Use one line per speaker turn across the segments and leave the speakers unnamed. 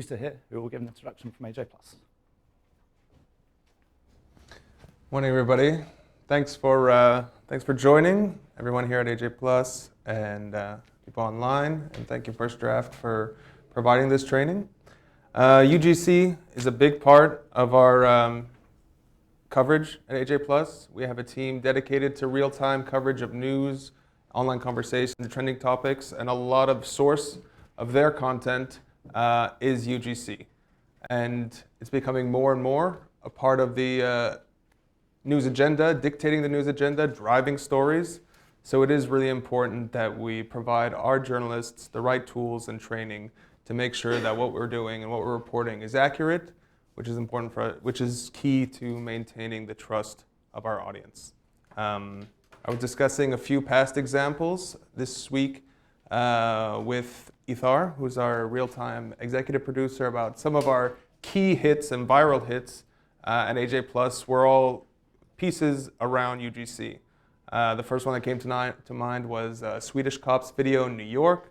To here, who will give an introduction from AJ+.
Morning, everybody. Thanks for joining, everyone here at AJ+ and people online, and thank you First Draft for providing this training. UGC is a big part of our coverage at AJ+. We have a team dedicated to real-time coverage of news, online conversations, trending topics, and a lot of source of their content is UGC. And it's becoming more and more a part of the news agenda, dictating the news agenda, driving stories. So it is really important that we provide our journalists the right tools and training to make sure that what we're doing and what we're reporting is accurate, which is important which is key to maintaining the trust of our audience. I was discussing a few past examples this week with Ithar, who's our real-time executive producer, about some of our key hits and viral hits at AJ+. Were all pieces around UGC. The first one that came to mind was Swedish Cops video in New York,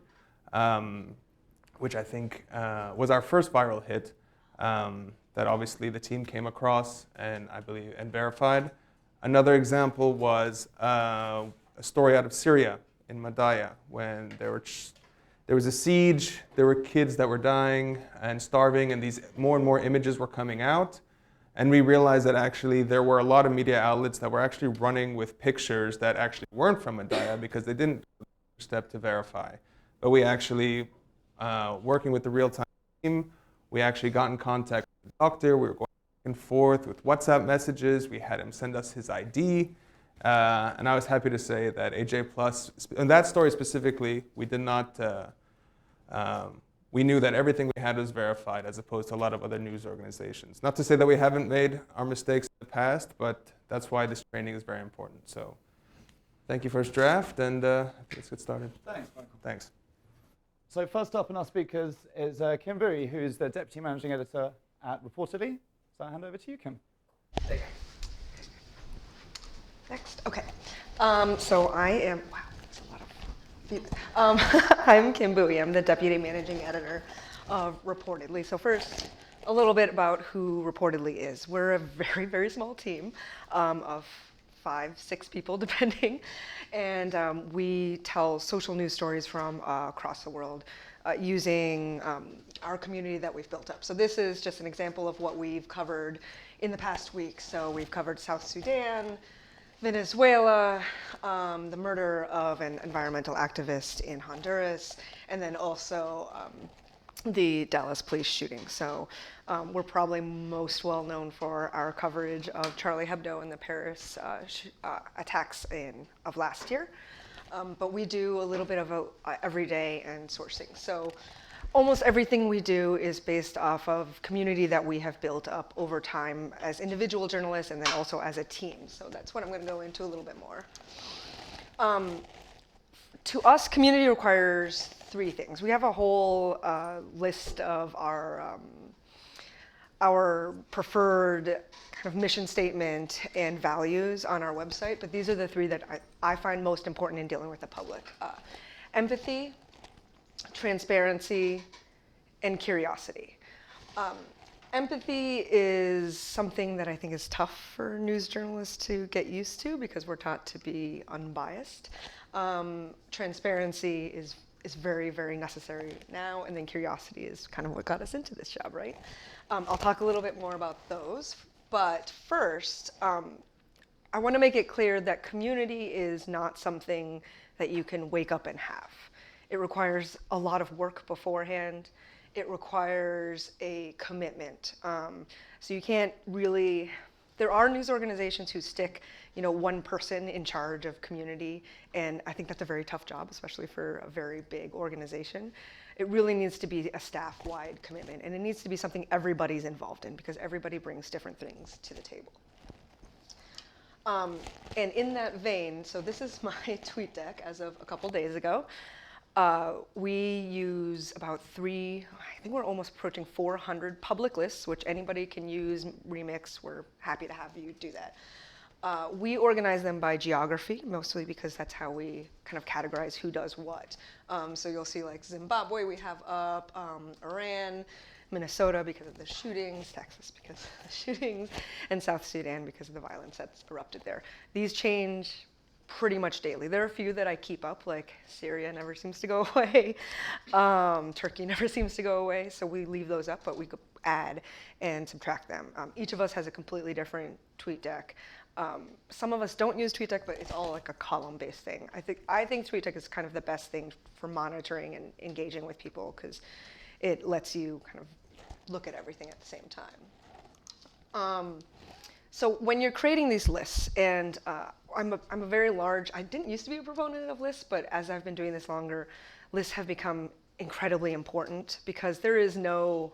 which I think was our first viral hit that obviously the team came across and I believe and verified. Another example was a story out of Syria in Madaya when there was a siege, there were kids that were dying and starving, and these more and more images were coming out. And we realized that actually there were a lot of media outlets that were actually running with pictures that actually weren't from Madaya because they didn't do the step to verify. But we actually, working with the real-time team, we actually got in contact with the doctor. We were going back and forth with WhatsApp messages. We had him send us his ID. And I was happy to say that AJ+, in that story specifically, we did not, we knew that everything we had was verified as opposed to a lot of other news organizations. Not to say that we haven't made our mistakes in the past, but that's why this training is very important. So thank you, First Draft, and let's get started.
Thanks, Michael.
Thanks.
So first up in our speakers is Kim Bui, who's the Deputy Managing Editor at Reportedly. So I'll hand over to you, Kim.
There you go. Next, okay. So I am, wow, that's a lot of views. I'm Kim Bui. I'm the Deputy Managing Editor of Reportedly. So first, a little bit about who Reportedly is. We're a very, very small team of 5-6 people, depending. And we tell social news stories from across the world using our community that we've built up. So this is just an example of what we've covered in the past week. So we've covered South Sudan, Venezuela, the murder of an environmental activist in Honduras, and then also the Dallas police shooting. So we're probably most well known for our coverage of Charlie Hebdo and the Paris attacks of last year. But we do a little bit of everyday and sourcing. So almost everything we do is based off of community that we have built up over time as individual journalists and then also as a team. So that's what I'm going to go into a little bit more. To us, community requires 3 things. We have a whole list of our preferred kind of mission statement and values on our website, but these are the 3 that I find most important in dealing with the public. Empathy, transparency, and curiosity. Empathy is something that I think is tough for news journalists to get used to because we're taught to be unbiased. Transparency is very, very necessary now, and then curiosity is kind of what got us into this job, right? I'll talk a little bit more about those, but first, I want to make it clear that community is not something that you can wake up and have. It requires a lot of work beforehand. It requires a commitment. So you can't really, there are news organizations who stick, one person in charge of community, and I think that's a very tough job, especially for a very big organization. It really needs to be a staff-wide commitment, and it needs to be something everybody's involved in because everybody brings different things to the table. And in that vein, so this is my tweet deck as of a couple days ago. We use about I think we're almost approaching 400 public lists, which anybody can use, remix. We're happy to have you do that. We organize them by geography, mostly because that's how we kind of categorize who does what. So you'll see like Zimbabwe we have up, Iran, Minnesota because of the shootings, Texas because of the shootings, and South Sudan because of the violence that's erupted there. These change pretty much daily. There are a few that I keep up, like Syria never seems to go away. Turkey never seems to go away, so we leave those up, but we could add and subtract them. Each of us has a completely different tweet deck. Some of us don't use TweetDeck, but it's all like a column-based thing. I think TweetDeck is kind of the best thing for monitoring and engaging with people because it lets you kind of look at everything at the same time. So when you're creating these lists, and I'm a very large, I didn't used to be a proponent of lists, but as I've been doing this longer, lists have become incredibly important because there is no,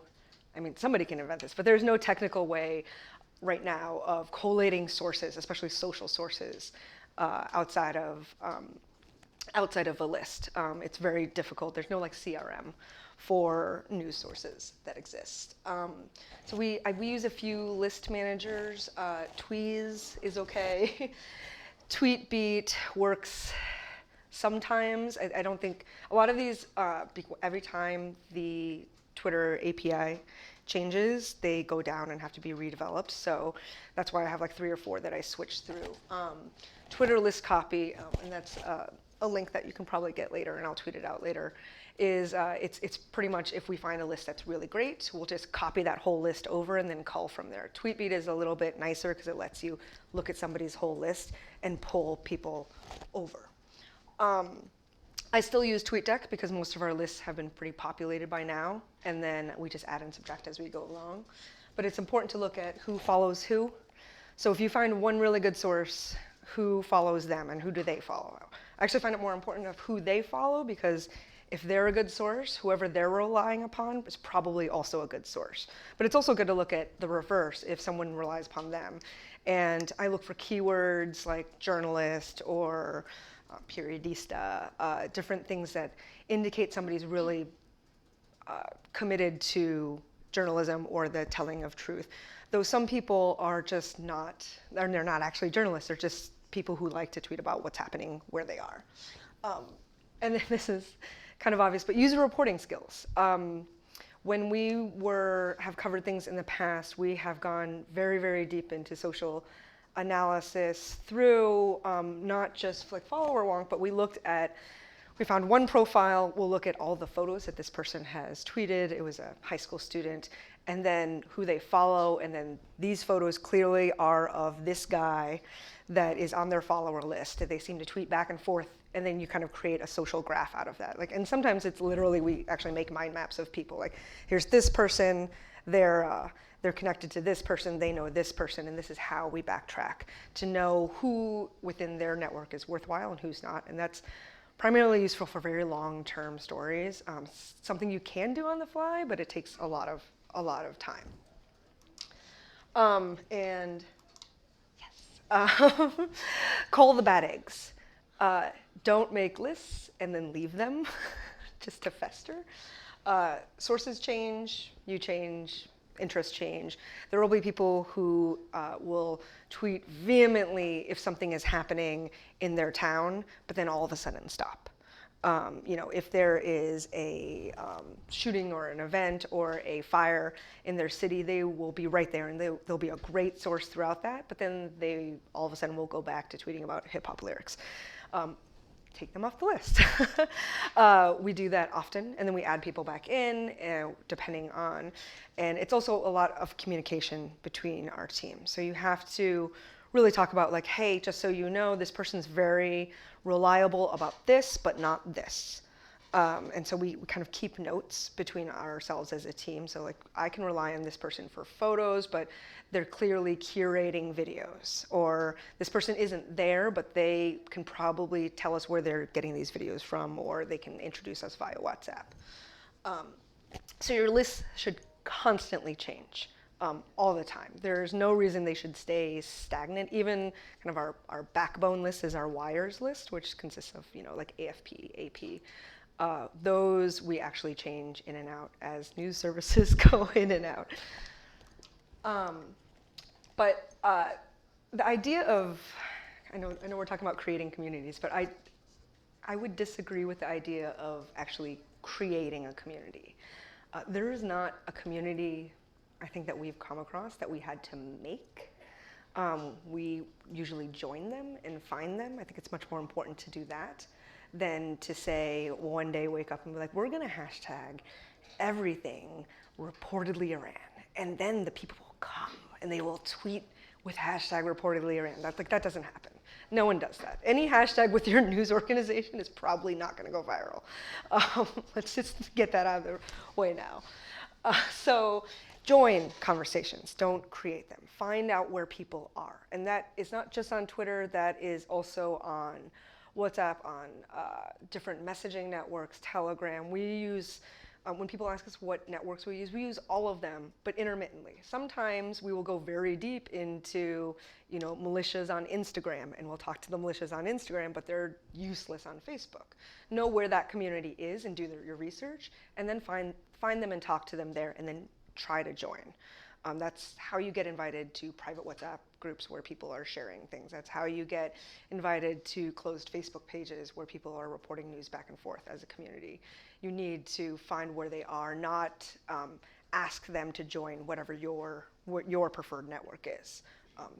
I mean, somebody can invent this, but there's no technical way right now of collating sources, especially social sources, outside of a list. It's very difficult. There's no like CRM for news sources that exist. So we use a few list managers. Tweez is okay. Tweetbeat works sometimes. I don't think a lot of these. Every time the Twitter API changes, they go down and have to be redeveloped. So that's why I have like 3 or 4 that I switch through. Twitter list copy, and that's a link that you can probably get later, and I'll tweet it out later, is it's pretty much if we find a list that's really great, we'll just copy that whole list over and then cull from there. Tweetbeat is a little bit nicer because it lets you look at somebody's whole list and pull people over. I still use TweetDeck because most of our lists have been pretty populated by now, and then we just add and subtract as we go along. But it's important to look at who follows who. So if you find one really good source, who follows them and who do they follow? I actually find it more important of who they follow because if they're a good source, whoever they're relying upon is probably also a good source. But it's also good to look at the reverse if someone relies upon them. And I look for keywords like journalist or periodista, different things that indicate somebody's really committed to journalism or the telling of truth. Though some people are just not, and they're not actually journalists, they're just people who like to tweet about what's happening where they are. And then this is kind of obvious, but user reporting skills. When we have covered things in the past, we have gone very, very deep into social analysis through not just like follower wonk, but we found one profile. We'll look at all the photos that this person has tweeted. It was a high school student, and then who they follow, and then these photos clearly are of this guy that is on their follower list. They seem to tweet back and forth, and then you kind of create a social graph out of that. And sometimes it's literally, we actually make mind maps of people. Like, here's this person, they're connected to this person, they know this person, and this is how we backtrack to know who within their network is worthwhile and who's not. And that's primarily useful for very long-term stories. Something you can do on the fly, but it takes a lot of time. And yes, cull the bad eggs. Don't make lists and then leave them just to fester. Sources change, you change, interests change. There will be people who will tweet vehemently if something is happening in their town, but then all of a sudden stop. If there is a shooting or an event or a fire in their city, they will be right there, and they'll be a great source throughout that, but then they all of a sudden will go back to tweeting about hip hop lyrics. Take them off the list. We do that often, and then we add people back in, depending on, and it's also a lot of communication between our team. So you have to really talk about like, hey, just so you know, this person's very reliable about this, but not this. And so we kind of keep notes between ourselves as a team. So like, I can rely on this person for photos, but they're clearly curating videos. Or this person isn't there, but they can probably tell us where they're getting these videos from, or they can introduce us via WhatsApp. So your lists should constantly change all the time. There's no reason they should stay stagnant. Even kind of our backbone list is our wires list, which consists of like AFP, AP. Those we actually change in and out as news services go in and out. But the idea of, I know we're talking about creating communities, but I would disagree with the idea of actually creating a community. There is not a community, I think, that we've come across that we had to make. We usually join them and find them. I think it's much more important to do that than to say one day wake up and be like, we're gonna hashtag everything reportedly Iran. And then the people will come and they will tweet with hashtag reportedly Iran. That doesn't happen. No one does that. Any hashtag with your news organization is probably not gonna go viral. Let's just get that out of the way now. So join conversations, don't create them. Find out where people are. And that is not just on Twitter, that is also on WhatsApp, on different messaging networks, Telegram. We use, when people ask us what networks we use all of them, but intermittently. Sometimes we will go very deep into, militias on Instagram, and we'll talk to the militias on Instagram, but they're useless on Facebook. Know where that community is and do your research, and then find them and talk to them there, and then try to join. That's how you get invited to private WhatsApp groups where people are sharing things. That's how you get invited to closed Facebook pages where people are reporting news back and forth as a community. You need to find where they are, not ask them to join whatever your preferred network is.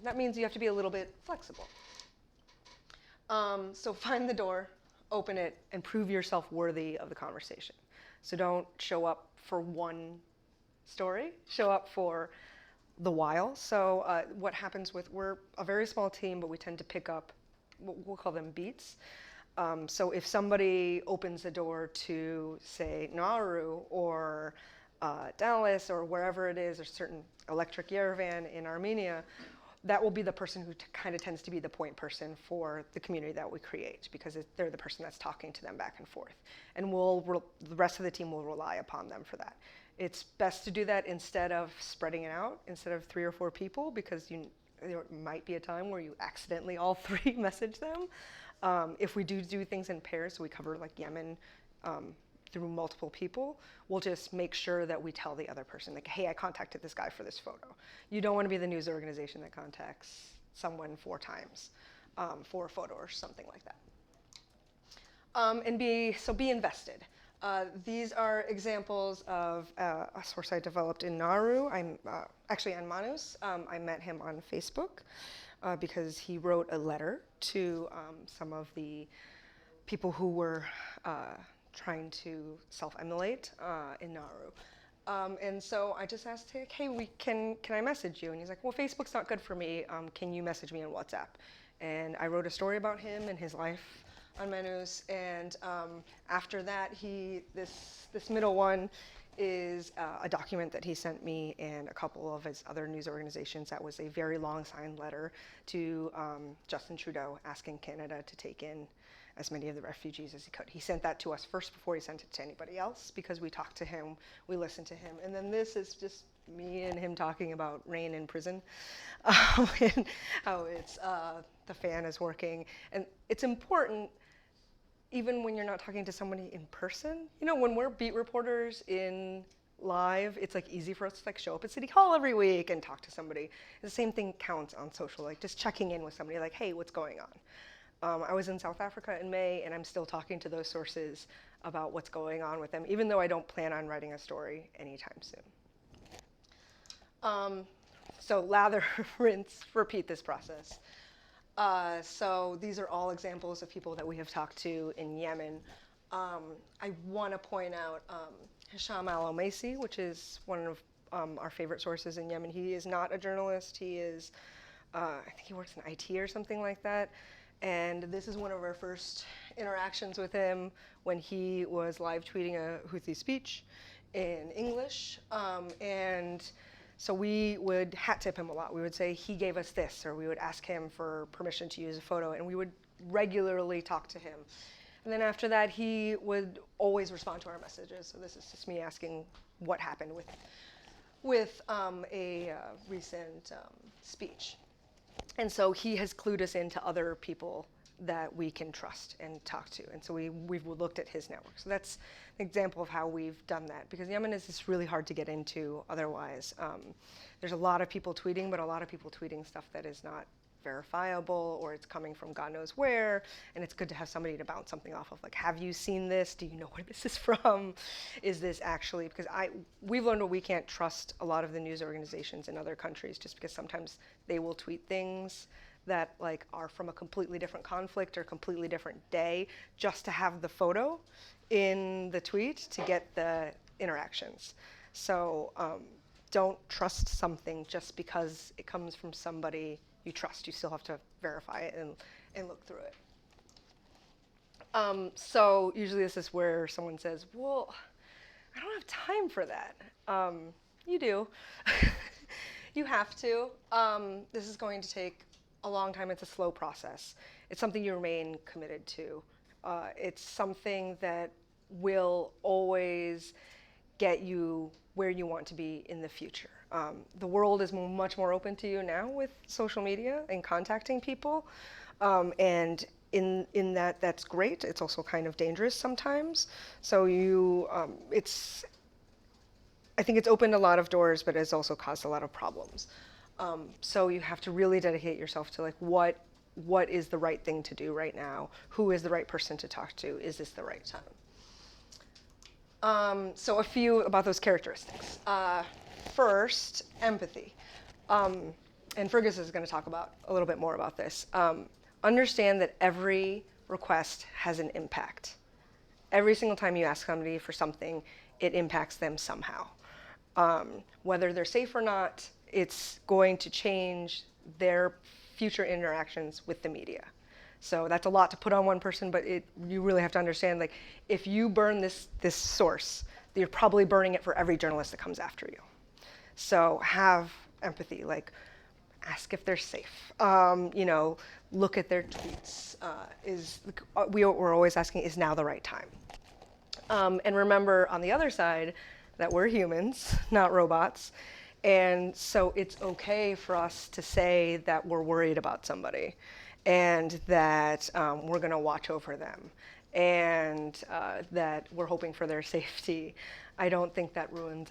That means you have to be a little bit flexible. So find the door, open it, and prove yourself worthy of the conversation. So don't show up for one story, show up for the while. So what happens we're a very small team, but we tend to pick up, we'll call them beats. So if somebody opens the door to, say, Nauru or Dallas or wherever it is, or certain Electric Yerevan in Armenia, that will be the person who kind of tends to be the point person for the community that we create, because they're the person that's talking to them back and forth. And the rest of the team will rely upon them for that. It's best to do that instead of spreading it out, instead of 3 or 4 people, because there might be a time where you accidentally all 3 message them. If we do things in pairs, so we cover like Yemen through multiple people, we'll just make sure that we tell the other person, like, hey, I contacted this guy for this photo. You don't want to be the news organization that contacts someone 4 times for a photo or something like that. And be invested. These are examples of a source I developed in Nauru. I'm actually on Manus. I met him on Facebook because he wrote a letter to some of the people who were trying to self-immolate in Nauru. And so I just asked, hey, can I message you? And he's like, well, Facebook's not good for me. Can you message me on WhatsApp? And I wrote a story about him and his life on Manus, and after that, this middle one is a document that he sent me and a couple of his other news organizations. That was a very long signed letter to Justin Trudeau asking Canada to take in as many of the refugees as he could. He sent that to us first before he sent it to anybody else, because we talked to him, we listened to him, and then this is just me and him talking about rain in prison and how it's the fan is working. And it's important, even when you're not talking to somebody in person. When we're beat reporters in live, it's like easy for us to show up at City Hall every week and talk to somebody. The same thing counts on social, just checking in with somebody, like, hey, what's going on? I was in South Africa in May, and I'm still talking to those sources about what's going on with them, even though I don't plan on writing a story anytime soon. So lather, rinse, repeat this process. So these are all examples of people that we have talked to in Yemen. I want to point out Hisham Al-Omaisi, which is one of our favorite sources in Yemen. He is not a journalist. He is, I think he works in IT or something like that. And this is one of our first interactions with him when he was live tweeting a Houthi speech in English. And so we would hat tip him a lot. We would say, he gave us this, or we would ask him for permission to use a photo, and we would regularly talk to him. And then after that, he would always respond to our messages. So this is just me asking what happened with a recent speech. And so he has clued us into other people that we can trust and talk to. And so we've looked at his network. So that's an example of how we've done that, because Yemen is just really hard to get into otherwise. There's a lot of people tweeting, but a lot of people tweeting stuff that is not verifiable or it's coming from God knows where, and it's good to have somebody to bounce something off of. Like, have you seen this? Do you know where this is from? Is this actually, because we've learned that we can't trust a lot of the news organizations in other countries just because sometimes they will tweet things that like are from a completely different conflict or completely different day just to have the photo in the tweet to get the interactions. So don't trust something just because it comes from somebody you trust. You still have to verify it and look through it. So usually this is where someone says, well, I don't have time for that. You do. You have to. This is going to take a long time. It's a slow process. It's something you remain committed to. It's something that will always get you where you want to be in the future. The world is much more open to you now with social media and contacting people. And in that, that's great. It's also kind of dangerous sometimes. So I think it's opened a lot of doors, but it's also caused a lot of problems. So you have to really dedicate yourself to like what is the right thing to do right now? Who is the right person to talk to? Is this the right time? So a few about those characteristics. First, empathy. And Fergus is going to talk about a little bit more about this. Understand that every request has an impact. Every single time you ask somebody for something, it impacts them somehow. Whether they're safe or not, it's going to change their future interactions with the media. So that's a lot to put on one person, but you really have to understand, like, if you burn this source, you're probably burning it for every journalist that comes after you. So have empathy, like, ask if they're safe. Look at their tweets. We're always asking, is now the right time? And remember, on the other side, that we're humans, not robots. And so it's okay for us to say that we're worried about somebody and that we're going to watch over them and that we're hoping for their safety. I don't think that ruins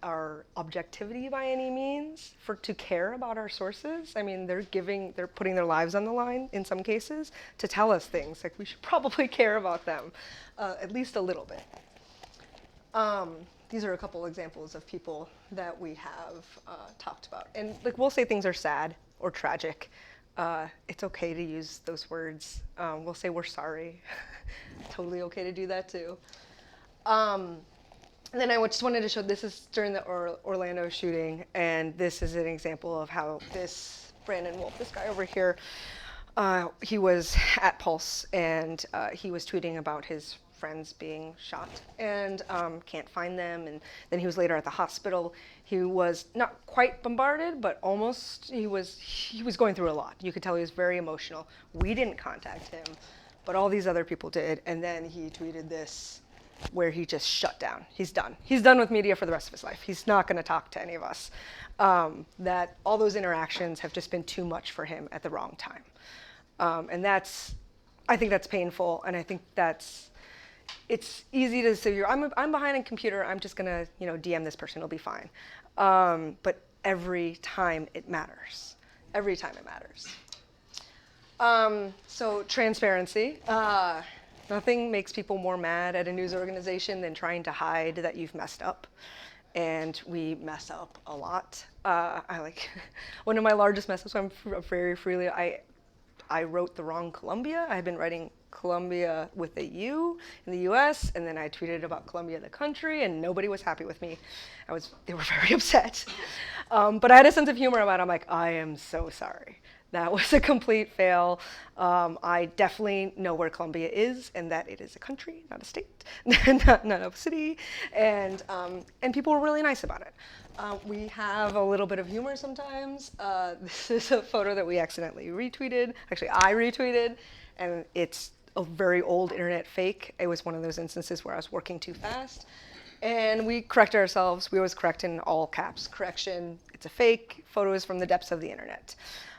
our objectivity by any means to care about our sources. I mean, they're putting their lives on the line in some cases to tell us things. Like, we should probably care about them, at least a little bit. These are a couple examples of people that we have talked about. And like, we'll say things are sad or tragic. It's okay to use those words. We'll say we're sorry. Totally okay to do that too. And then I just wanted to show, this is during the Orlando shooting, and this is an example of how this Brandon Wolf, this guy over here, he was at Pulse, and he was tweeting about his friends being shot and can't find them, and then he was later at the hospital. He was not quite bombarded, but almost. He was going through a lot. You could tell he was very emotional. We didn't contact him, but all these other people did, and then he tweeted this where he just shut down. He's done. He's done with media for the rest of his life. He's not going to talk to any of us. That all those interactions have just been too much for him at the wrong time. And I think that's painful, and I think it's easy to say, I'm behind a computer, I'm just gonna DM this person, it'll be fine. But every time it matters. Every time it matters. So transparency. Nothing makes people more mad at a news organization than trying to hide that you've messed up. And we mess up a lot. One of my largest messes, I'm very freely, I wrote the wrong Columbia. I had been writing Columbia with a U in the US, and then I tweeted about Columbia the country, and nobody was happy with me. They were very upset. But I had a sense of humor about it. I'm like, I am so sorry. That was a complete fail. I definitely know where Columbia is, and that it is a country, not a state, not a city, and people were really nice about it. We have a little bit of humor sometimes. This is a photo that we accidentally retweeted. Actually, I retweeted, and it's a very old internet fake. It was one of those instances where I was working too fast. And we corrected ourselves. We always correct in all caps. Correction, it's a fake. Photo is from the depths of the internet.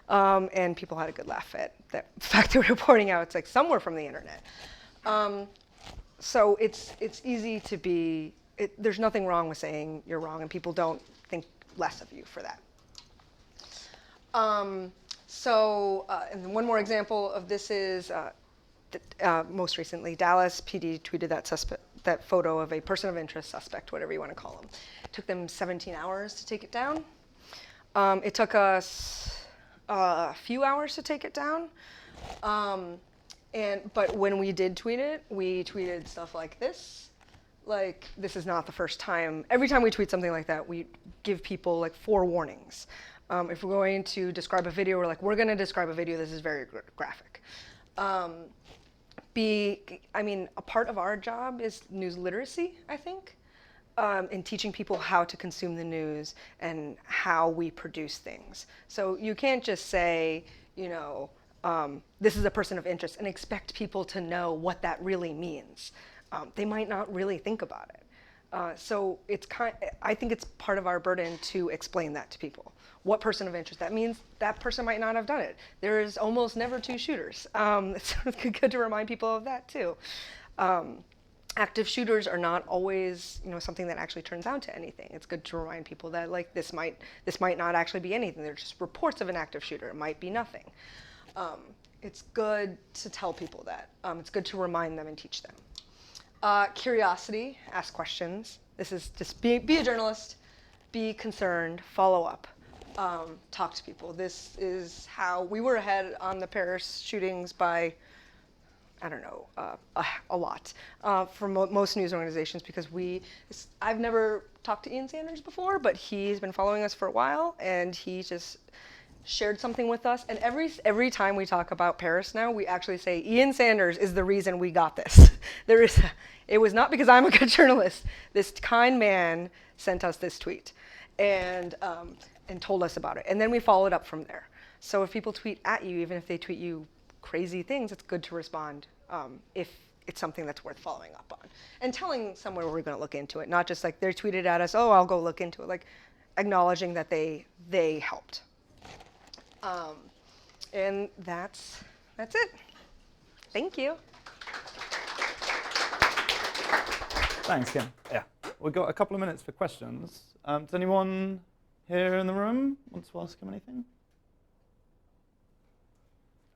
And people had a good laugh at the fact they were reporting out. It's like somewhere from the internet. So it's easy to be, there's nothing wrong with saying you're wrong, and people don't think less of you for that. So, and then one more example of this is most recently, Dallas PD tweeted that photo of a person of interest suspect, whatever you want to call them. It took them 17 hours to take it down. It took us a few hours to take it down. But when we did tweet it, we tweeted stuff like this. Like, this is not the first time. Every time we tweet something like that, we give people like 4 warnings. If we're going to describe a video, we're going to describe a video. This is very graphic. A part of our job is news literacy, I think, in teaching people how to consume the news and how we produce things. So you can't just say, this is a person of interest and expect people to know what that really means. They might not really think about it. So I think it's part of our burden to explain that to people. What person of interest? That means that person might not have done it. There is almost never 2 shooters. It's good to remind people of that too. Active shooters are not always, something that actually turns out to anything. It's good to remind people that this might not actually be anything. They're just reports of an active shooter. It might be nothing. It's good to tell people that. It's good to remind them and teach them. Curiosity, ask questions. This is just be a journalist, be concerned, follow up, talk to people. This is how we were ahead on the Paris shootings by, a lot for most news organizations, because I've never talked to Ian Sanders before, but he's been following us for a while, and he just shared something with us. And every time we talk about Paris now, we actually say Ian Sanders is the reason we got this. It was not because I'm a good journalist. This kind man sent us this tweet and told us about it. And then we followed up from there. So if people tweet at you, even if they tweet you crazy things, it's good to respond if it's something that's worth following up on. And telling somewhere we're going to look into it, not just like they tweeted at us, oh, I'll go look into it. Like acknowledging that they helped. And that's it. Thank you.
Thanks, Kim. Yeah, we've got a couple of minutes for questions. Does anyone here in the room want to ask him anything?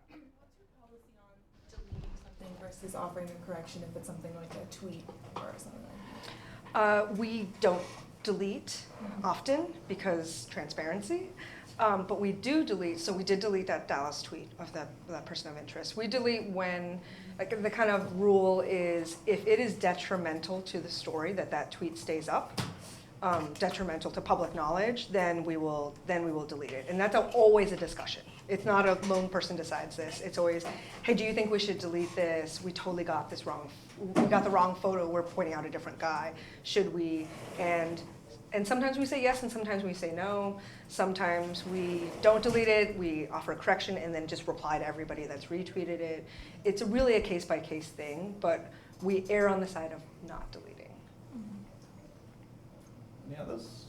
What's your policy on deleting something versus offering a correction if it's something like a tweet or something like that?
We don't delete often because transparency. But we do delete, so we did delete that Dallas tweet of that person of interest. We delete when, the kind of rule is if it is detrimental to the story that tweet stays up, detrimental to public knowledge, then we will delete it. And that's always a discussion. It's not a lone person decides this. It's always, hey, do you think we should delete this? We totally got this wrong. We got the wrong photo. We're pointing out a different guy. Should we? And sometimes we say yes, and sometimes we say no. Sometimes we don't delete it, we offer a correction, and then just reply to everybody that's retweeted it. It's really a case-by-case thing, but we err on the side of not deleting.
Any others?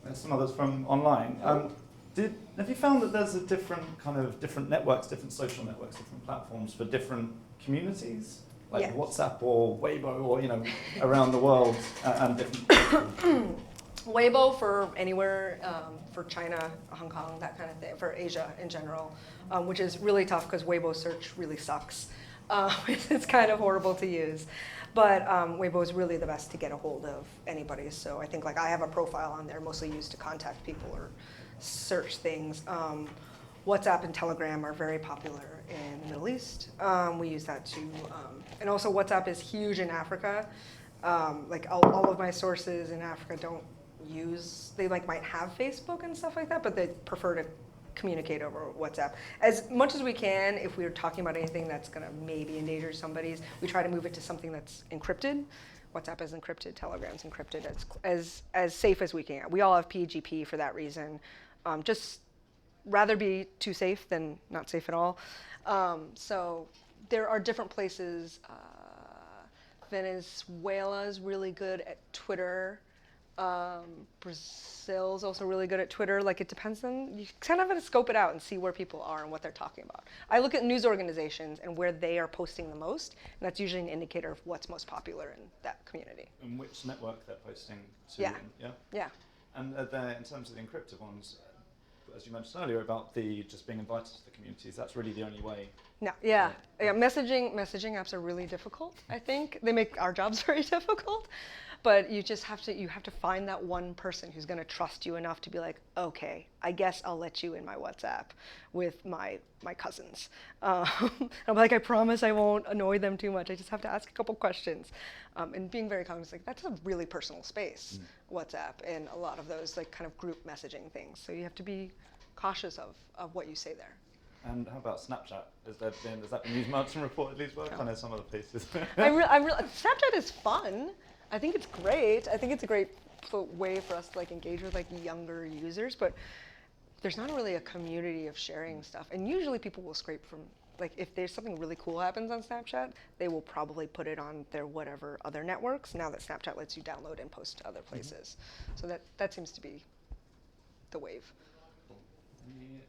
There's some others from online. Have you found that there's a different networks, different social networks, different platforms for different communities? Like
Yeah.
WhatsApp or Weibo or, around the world and different.
Weibo for anywhere, for China, Hong Kong, that kind of thing, for Asia in general, which is really tough because Weibo search really sucks. It's kind of horrible to use. But Weibo is really the best to get a hold of anybody. So I think I have a profile on there mostly used to contact people or search things. WhatsApp and Telegram are very popular in the Middle East. We use that too. And also WhatsApp is huge in Africa. All of my sources in Africa don't they might have Facebook and stuff like that, but they prefer to communicate over WhatsApp. As much as we can, if we're talking about anything that's gonna maybe endanger somebody's, we try to move it to something that's encrypted. WhatsApp is encrypted, Telegram's encrypted, as safe as we can. We all have PGP for that reason. Just rather be too safe than not safe at all. So there are different places. Venezuela's really good at Twitter. Brazil's also really good at Twitter. It depends on, you kind of have to scope it out and see where people are and what they're talking about. I look at news organizations and where they are posting the most, and that's usually an indicator of what's most popular in that community.
And which network they're posting to.
Yeah.
Yeah?
Yeah.
And in terms of the encrypted ones, as you mentioned earlier, about the just being invited to the communities. That's really the only way.
No, yeah. Messaging apps are really difficult. I think they make our jobs very difficult, but you just have to find that one person who's going to trust you enough to be like, okay, I guess I'll let you in my WhatsApp with my cousins. I'm like, I promise I won't annoy them too much. I just have to ask a couple questions, and being very cognizant. Like, that's a really personal space, WhatsApp, and a lot of those like kind of group messaging things. So you have to be cautious of what you say there.
And how about Snapchat? Has that been used much and reportedly as well? I know some other places.
Snapchat is fun. I think it's great. I think it's a great way for us to like engage with like younger users, but there's not really a community of sharing stuff. And usually people will scrape from, like, if there's something really cool happens on Snapchat, they will probably put it on their whatever other networks, now that Snapchat lets you download and post to other places. So that seems to be the wave.
Anyone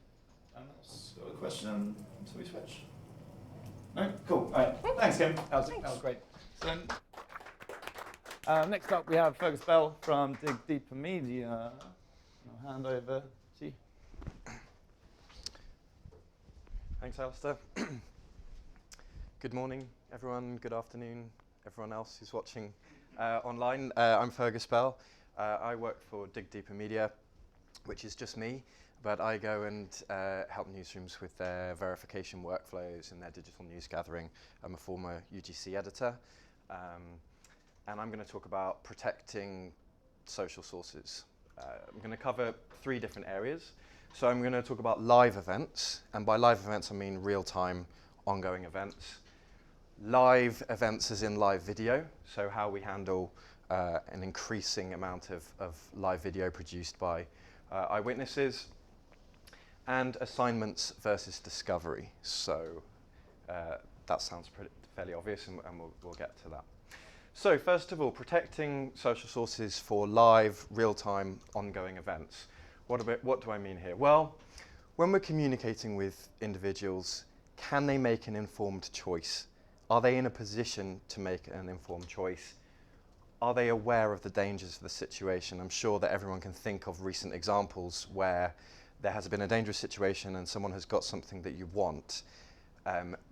else got a question until we switch? No? Cool. All right. Thanks, Kim. That was great. So then, next up, we have Fergus Bell from Dig Deeper Media. I'll hand over to you.
Thanks, Alistair. Good morning, everyone. Good afternoon, everyone else who's watching online. I'm Fergus Bell. I work for Dig Deeper Media, which is just me, but I go and help newsrooms with their verification workflows and their digital news gathering. I'm a former UGC editor, and I'm going to talk about protecting social sources. I'm going to cover 3 different areas. So I'm going to talk about live events, and by live events I mean real-time, ongoing events. Live events as in live video, so how we handle an increasing amount of live video produced by eyewitnesses, and assignments versus discovery. So that sounds fairly obvious, and we'll get to that. So first of all, protecting social sources for live, real-time, ongoing events. What do I mean here? Well, when we're communicating with individuals, can they make an informed choice? Are they in a position to make an informed choice? Are they aware of the dangers of the situation? I'm sure that everyone can think of recent examples where there has been a dangerous situation and someone has got something that you want.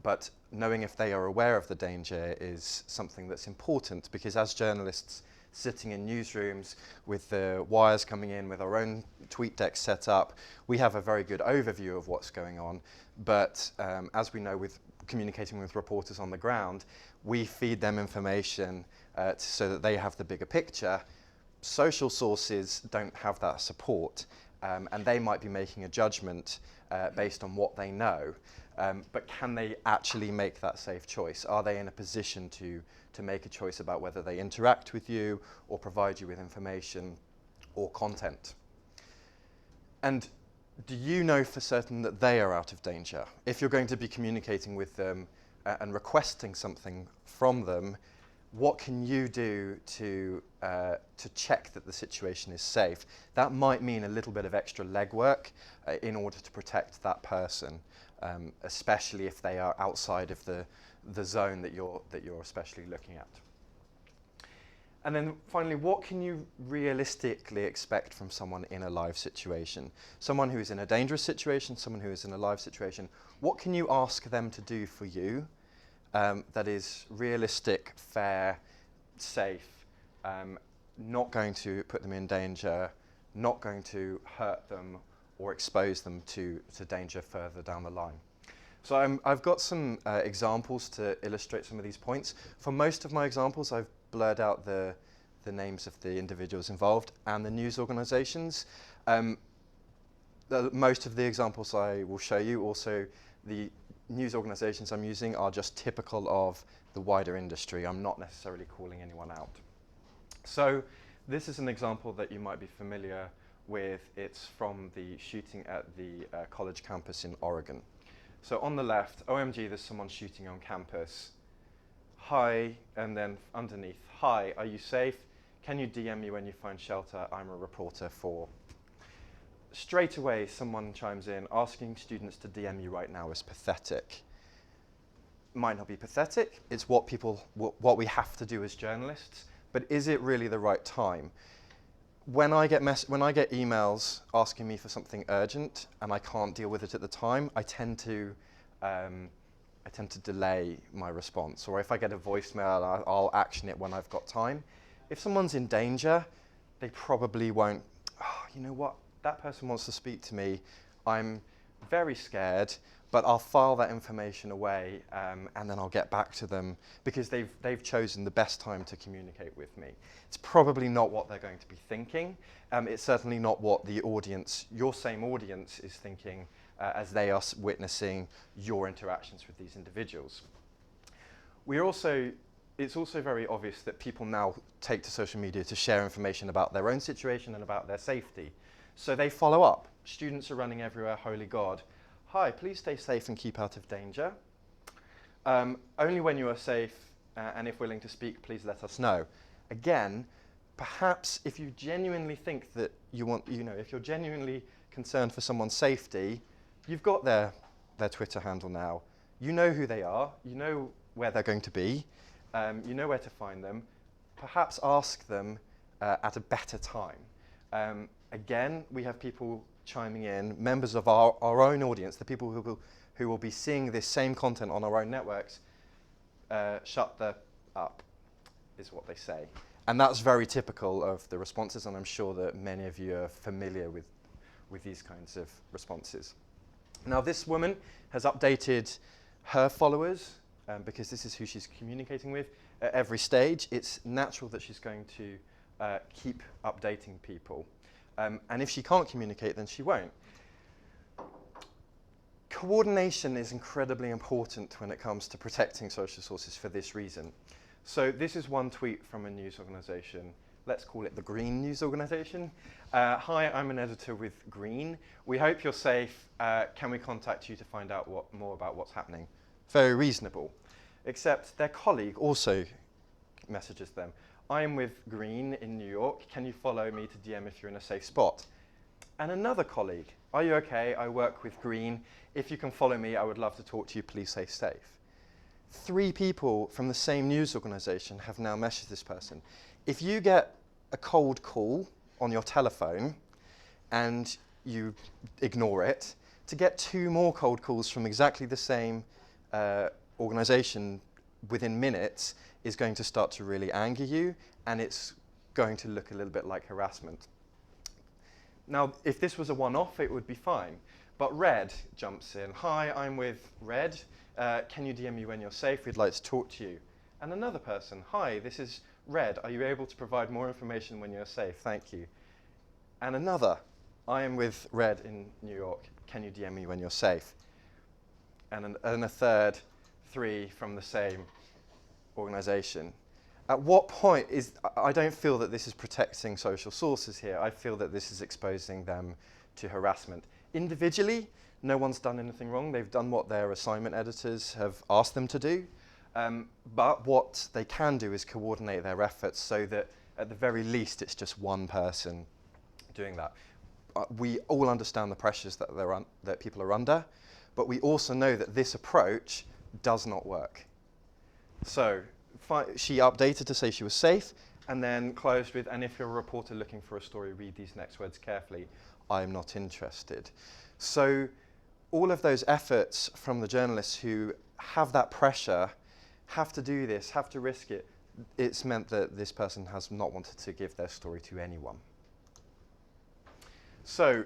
But knowing if they are aware of the danger is something that's important, because as journalists sitting in newsrooms with the wires coming in, with our own tweet deck set up, we have a very good overview of what's going on. But as we know, with communicating with reporters on the ground, we feed them information so that they have the bigger picture. Social sources don't have that support, and they might be making a judgment based on what they know. But can they actually make that safe choice? Are they in a position to make a choice about whether they interact with you or provide you with information or content? And do you know for certain that they are out of danger? If you're going to be communicating with them and requesting something from them, what can you do to check that the situation is safe? That might mean a little bit of extra legwork in order to protect that person, especially if they are outside of the zone that you're especially looking at. And then finally, what can you realistically expect from someone in a live situation? Someone who is in a dangerous situation, someone who is in a live situation, what can you ask them to do for you that is realistic, fair, safe, not going to put them in danger, not going to hurt them or expose them to danger further down the line? So I've got some examples to illustrate some of these points. For most of my examples, I've blurred out the names of the individuals involved and the news organizations. Most of the examples I will show you, also the news organizations I'm using, are just typical of the wider industry. I'm not necessarily calling anyone out. So this is an example that you might be familiar with. It's from the shooting at the college campus in Oregon. So on the left, OMG, there's someone shooting on campus. Hi, and then underneath, hi, are you safe? Can you DM me when you find shelter? I'm a reporter for. Straight away, someone chimes in, asking students to DM you right now is pathetic. Might not be pathetic, it's what we have to do as journalists, but is it really the right time? when I get emails asking me for something urgent and I can't deal with it at the time, I tend to delay my response. Or if I get a voicemail, I'll action it when I've got time. If someone's in danger, they probably won't. Oh, you know what? That person wants to speak to me. I'm very scared, but I'll file that information away and then I'll get back to them because they've chosen the best time to communicate with me. It's probably not what they're going to be thinking. It's certainly not what the audience, your same audience, is thinking as they are witnessing your interactions with these individuals. It's also very obvious that people now take to social media to share information about their own situation and about their safety. So they follow up. Students are running everywhere, holy God. Hi, please stay safe and keep out of danger. Only when you are safe and if willing to speak, please let us know. Again, perhaps if you genuinely think that if you're genuinely concerned for someone's safety, you've got their Twitter handle now. You know who they are, you know where they're going to be, you know where to find them. Perhaps ask them at a better time. Again, we have people chiming in, members of our own audience, the people who will be seeing this same content on our own networks, shut the up, is what they say. And that's very typical of the responses, and I'm sure that many of you are familiar with these kinds of responses. Now, this woman has updated her followers because this is who she's communicating with at every stage. It's natural that she's going to keep updating people. And if she can't communicate, then she won't. Coordination is incredibly important when it comes to protecting social sources for this reason. So this is one tweet from a news organization. Let's call it the Green News Organization. Hi, I'm an editor with Green. We hope you're safe. Can we contact you to find out more about what's happening? Very reasonable. Except their colleague also messages them. I'm with Green in New York. Can you follow me to DM if you're in a safe spot? And another colleague, are you okay? I work with Green. If you can follow me, I would love to talk to you. Please stay safe. 3 people from the same news organization have now messaged this person. If you get a cold call on your telephone and you ignore it, to get 2 more cold calls from exactly the same organization within minutes is going to start to really anger you, and it's going to look a little bit like harassment. Now, if this was a one-off, it would be fine. But Red jumps in. Hi, I'm with Red. Can you DM me when you're safe? We'd like to talk to you. And another person. Hi, this is Red. Are you able to provide more information when you're safe? Thank you. And another. I am with Red in New York. Can you DM me when you're safe? And a third, 3 from the same organization. At what point I don't feel that this is protecting social sources here. I feel that this is exposing them to harassment. Individually, no one's done anything wrong. They've done what their assignment editors have asked them to do. But what they can do is coordinate their efforts so that at the very least it's just one person doing that. We all understand the pressures that people are under, but we also know that this approach does not work. So she updated to say she was safe and then closed with, and if you're a reporter looking for a story, read these next words carefully. I'm not interested. So all of those efforts from the journalists who have that pressure, have to do this, have to risk it, it's meant that this person has not wanted to give their story to anyone. So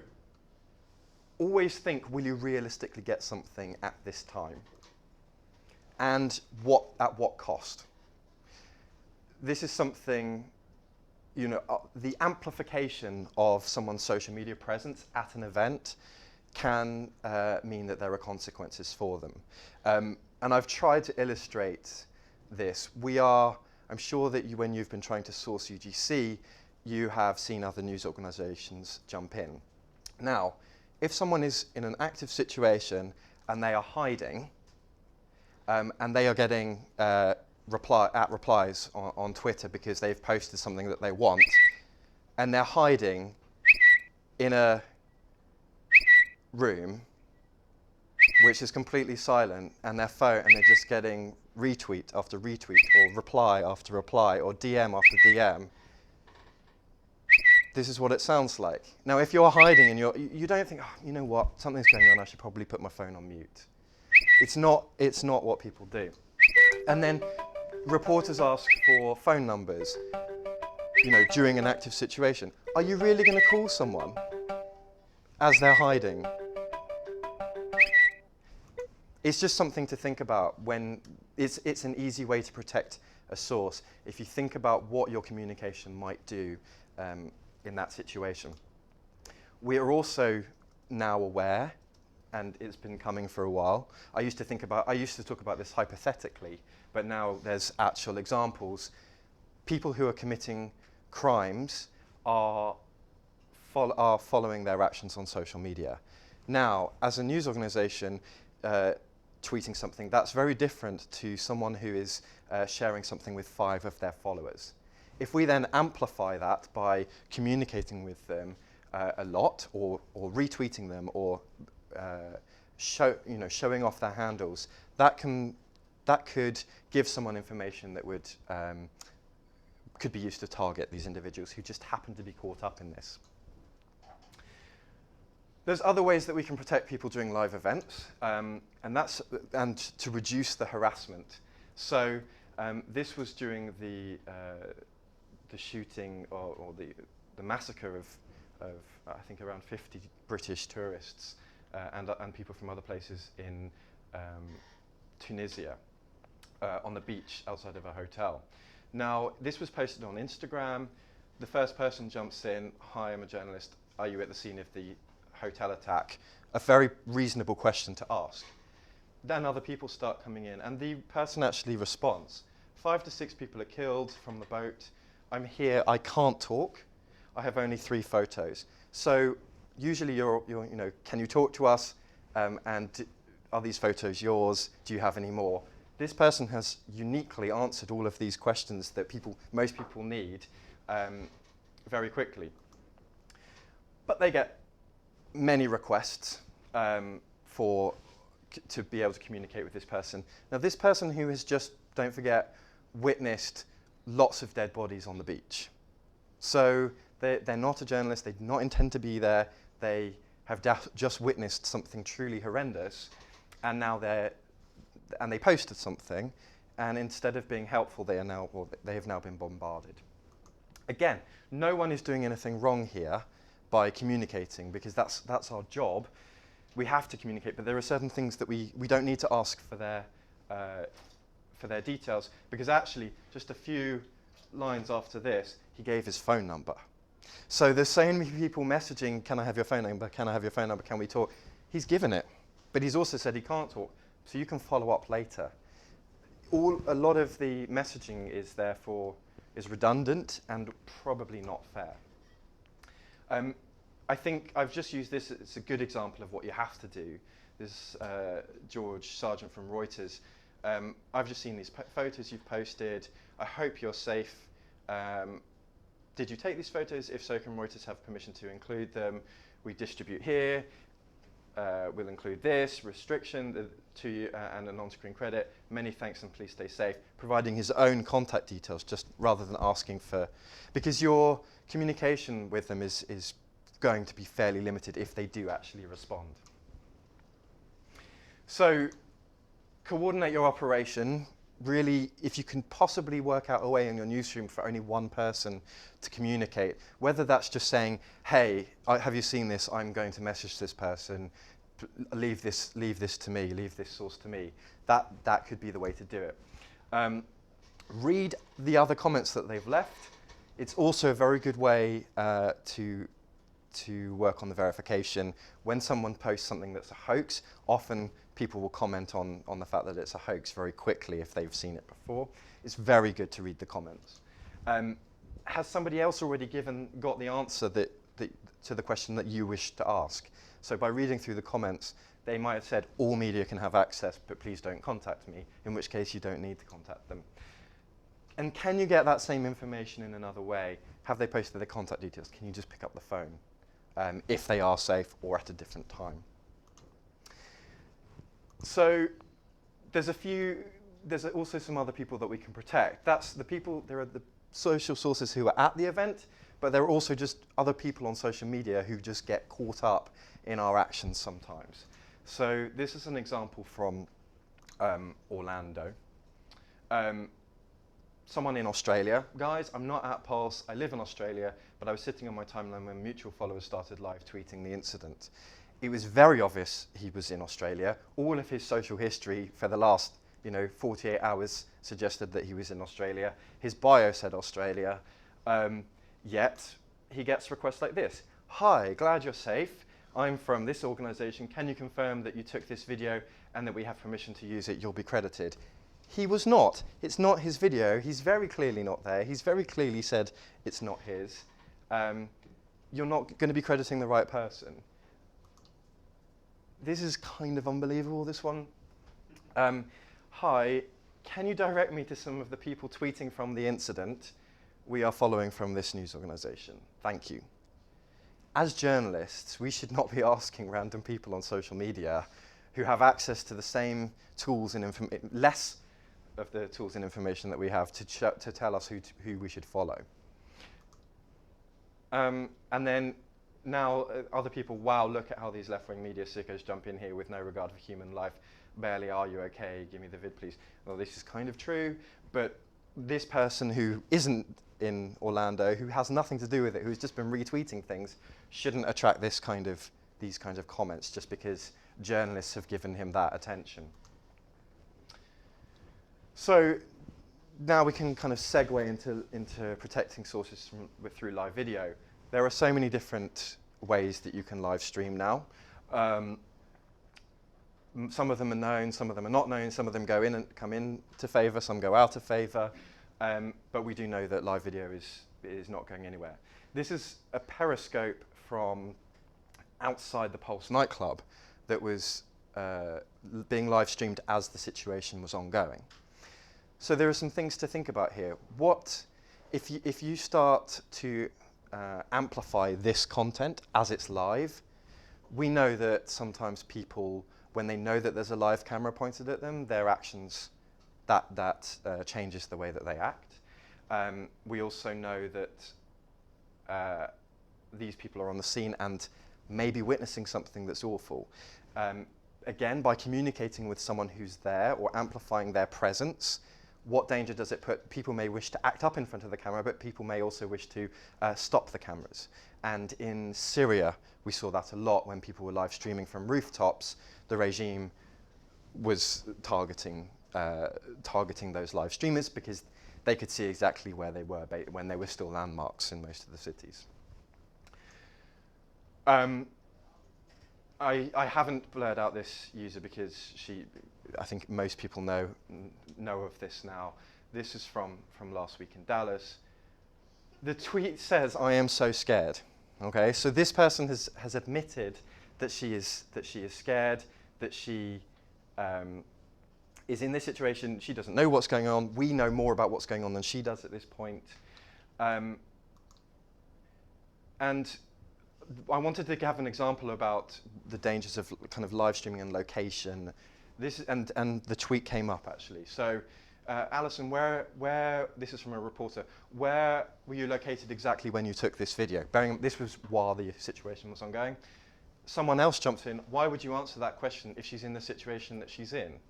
always think, will you realistically get something at this time? And at what cost? This is something, the amplification of someone's social media presence at an event can mean that there are consequences for them. And I've tried to illustrate this. I'm sure that when you've been trying to source UGC, you have seen other news organizations jump in. Now, if someone is in an active situation and they are hiding, and they are getting replies on Twitter because they've posted something that they want, and they're hiding in a room which is completely silent, and their phone, and they're just getting retweet after retweet, or reply after reply, or DM after DM, this is what it sounds like. Now, if you're hiding and you don't think, oh, you know what, something's going on, I should probably put my phone on mute. It's not what people do. And then reporters ask for phone numbers, during an active situation. Are you really going to call someone as they're hiding? It's just something to think about when it's an easy way to protect a source if you think about what your communication might do in that situation. We are also now aware, and it's been coming for a while. I used to talk about this hypothetically, but now there's actual examples. People who are committing crimes are following their actions on social media. Now, as a news organization, tweeting something, that's very different to someone who is sharing something with 5 of their followers. If we then amplify that by communicating with them a lot, or retweeting them, or showing off their handles, that could give someone information that could be used to target these individuals who just happen to be caught up in this. There's other ways that we can protect people during live events, and to reduce the harassment. So this was during the shooting or the massacre of I think around 50 British tourists and people from other places in Tunisia on the beach outside of a hotel. Now, this was posted on Instagram. The first person jumps in, "Hi, I'm a journalist. Are you at the scene of the hotel attack?" A very reasonable question to ask. Then other people start coming in, and the person actually responds. 5 to 6 people are killed from the boat. I'm here, I can't talk. I have only 3 photos. So usually you're can you talk to us? And are these photos yours? Do you have any more? This person has uniquely answered all of these questions that most people need very quickly. But they get many requests to be able to communicate with this person. Now, this person who has just, don't forget, witnessed lots of dead bodies on the beach. So they're not a journalist, they do not intend to be there, they have just witnessed something truly horrendous, and now they posted something, and instead of being helpful, they have now been bombarded. Again, no one is doing anything wrong here by communicating, because that's our job. We have to communicate, but there are certain things that we don't need to ask for their details, because actually, just a few lines after this, he gave his phone number. So there's so many people messaging, "Can I have your phone number? Can I have your phone number? Can we talk?" He's given it, but he's also said he can't talk, so you can follow up later. A lot of the messaging is therefore redundant and probably not fair. I think I've just used this, it's a good example of what you have to do. This George Sargent from Reuters. I've just seen these photos you've posted. I hope you're safe. Did you take these photos? If so, can Reuters have permission to include them? We distribute here. We'll include this, restriction to you, and a non-screen credit. Many thanks and please stay safe. Providing his own contact details, just rather than asking for, because your communication with them is going to be fairly limited if they do actually respond. So coordinate your operation. Really, if you can possibly work out a way in your newsroom for only one person to communicate, whether that's just saying, "Hey, have you seen this? I'm going to message this person. Leave this to me. Leave this source to me." That could be the way to do it. Read the other comments that they've left. It's also a very good way to work on the verification. When someone posts something that's a hoax, often people will comment on the fact that it's a hoax very quickly if they've seen it before. It's very good to read the comments. Has somebody else already got the answer to the question that you wish to ask? So by reading through the comments, they might have said, "All media can have access, but please don't contact me," in which case you don't need to contact them. And can you get that same information in another way? Have they posted their contact details? Can you just pick up the phone if they are safe or at a different time? So there's also some other people that we can protect. There are the social sources who are at the event, but there are also just other people on social media who just get caught up in our actions sometimes. So this is an example from Orlando. Someone in Australia. Guys, I'm not at Pulse, I live in Australia, but I was sitting on my timeline when mutual followers started live tweeting the incident. It was very obvious he was in Australia. All of his social history for the last 48 hours suggested that he was in Australia. His bio said Australia, yet he gets requests like this. Hi, glad you're safe. I'm from this organization. Can you confirm that you took this video and that we have permission to use it? You'll be credited. He was not. It's not his video. He's very clearly not there. He's very clearly said it's not his. You're not going to be crediting the right person. This is kind of unbelievable, this one. Hi, can you direct me to some of the people tweeting from the incident we are following from this news organization? Thank you. As journalists, we should not be asking random people on social media who have access to the same tools and less of the tools and information that we have to tell us who we should follow. And then now other people, wow, look at how these left-wing media sickos jump in here with no regard for human life. Barely, are you okay? Give me the vid, please. Well, this is kind of true, but this person who isn't in Orlando, who has nothing to do with it, who's just been retweeting things, shouldn't attract these kinds of comments just because journalists have given him that attention. So now we can kind of segue into protecting sources through live video. There are so many different ways that you can live stream now. Some of them are known, some of them are not known, some of them come into favor, some go out of favor. But we do know that live video is not going anywhere. This is a Periscope from outside the Pulse nightclub that was being live streamed as the situation was ongoing. So there are some things to think about here. What if you start to amplify this content as it's live? We know that sometimes people, when they know that there's a live camera pointed at them, their actions that changes the way that they act. We also know that these people are on the scene and maybe witnessing something that's awful. Again, by communicating with someone who's there or amplifying their presence, what danger does it put? People may wish to act up in front of the camera, but people may also wish to stop the cameras. And in Syria, we saw that a lot when people were live streaming from rooftops. The regime was targeting those live streamers because they could see exactly where they were when they were still landmarks in most of the cities. I haven't blurred out this user because I think most people know of this now. This is from last week in Dallas. The tweet says, "I am so scared." Okay, so this person has admitted that she is scared, that she is in this situation. She doesn't know what's going on. We know more about what's going on than she does at this point. And I wanted to have an example about the dangers of kind of live streaming and location. And the tweet came up actually. So, Alison, this is from a reporter. Where were you located exactly when you took this video? This was while the situation was ongoing. Someone else jumped in. Why would you answer that question if she's in the situation that she's in?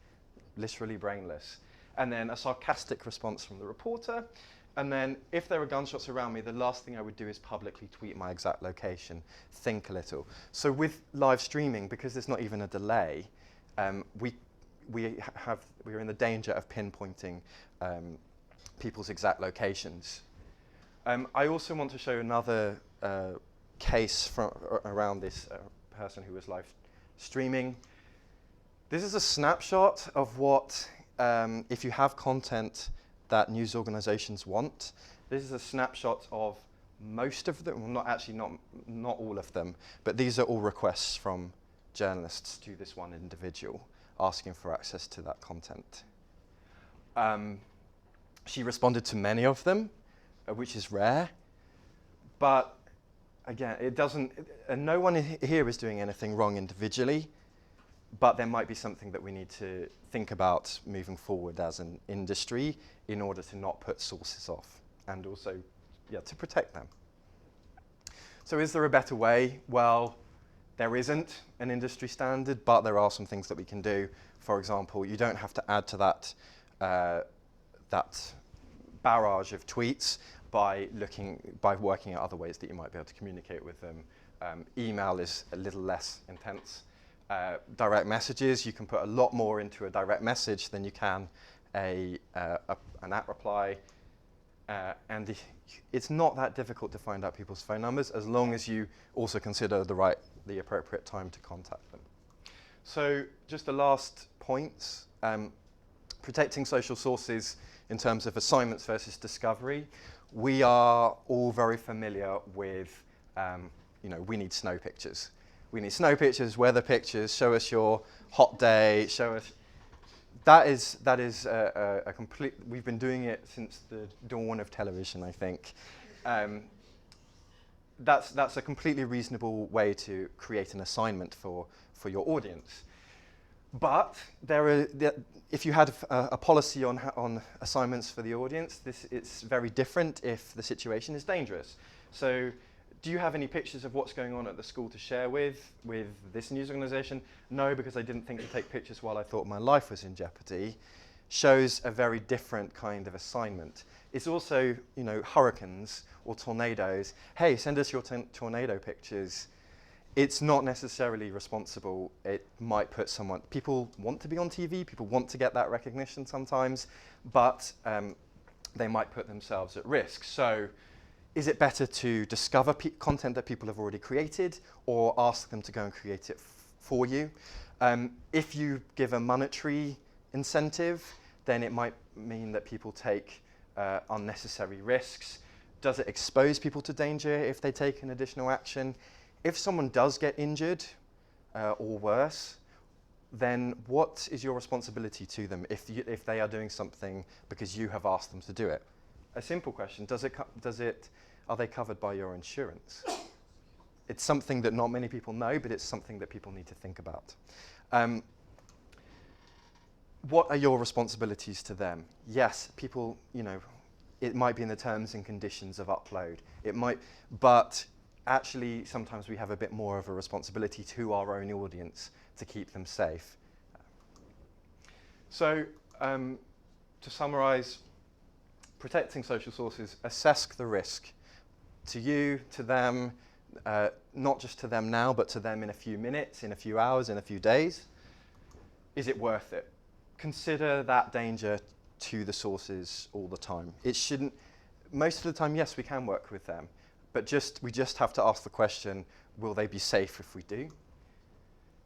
Literally brainless. And then a sarcastic response from the reporter. And then, if there are gunshots around me, the last thing I would do is publicly tweet my exact location. Think a little. So with live streaming, because there's not even a delay, we're in the danger of pinpointing people's exact locations. I also want to show another case around this person who was live streaming. This is a snapshot of what, if you have content that news organizations want. This is a snapshot of most of them, well, not all of them, but these are all requests from journalists to this one individual asking for access to that content. She responded to many of them, which is rare, but again, no one here is doing anything wrong individually, but there might be something that we need to think about moving forward as an industry in order to not put sources off and also, to protect them. So is there a better way? Well, there isn't an industry standard, but there are some things that we can do. For example, you don't have to add to that barrage of tweets by working at other ways that you might be able to communicate with them. Email is a little less intense. Direct messages, you can put a lot more into a direct message than you can an at reply. And it's not that difficult to find out people's phone numbers as long as you also consider the appropriate time to contact them. So just the last points, protecting social sources in terms of assignments versus discovery. We are all very familiar with, we need snow pictures. We need snow pictures, weather pictures, show us your hot day, show us. That is a complete, we've been doing it since the dawn of television, I think. That's a completely reasonable way to create an assignment for your audience. But if you had a policy on assignments for the audience, it's very different if the situation is dangerous. So do you have any pictures of what's going on at the school to share with this news organization? No, because I didn't think to take pictures while I thought my life was in jeopardy. Shows a very different kind of assignment. It's also, hurricanes or tornadoes. Hey, send us your tornado pictures. It's not necessarily responsible. It might put someone, people want to be on TV, people want to get that recognition sometimes, but they might put themselves at risk. So is it better to discover content that people have already created or ask them to go and create it for you? If you give a monetary incentive, then it might mean that people take unnecessary risks. Does it expose people to danger if they take an additional action? If someone does get injured or worse, then what is your responsibility to them if they are doing something because you have asked them to do it? A simple question, are they covered by your insurance? It's something that not many people know, but it's something that people need to think about. What are your responsibilities to them? Yes, people, it might be in the terms and conditions of upload. But actually, sometimes we have a bit more of a responsibility to our own audience to keep them safe. So, to summarize, protecting social sources, assess the risk to you, to them, not just to them now, but to them in a few minutes, in a few hours, in a few days. Is it worth it? Consider that danger to the sources all the time. It shouldn't, most of the time, yes, we can work with them, but we just have to ask the question, will they be safe if we do?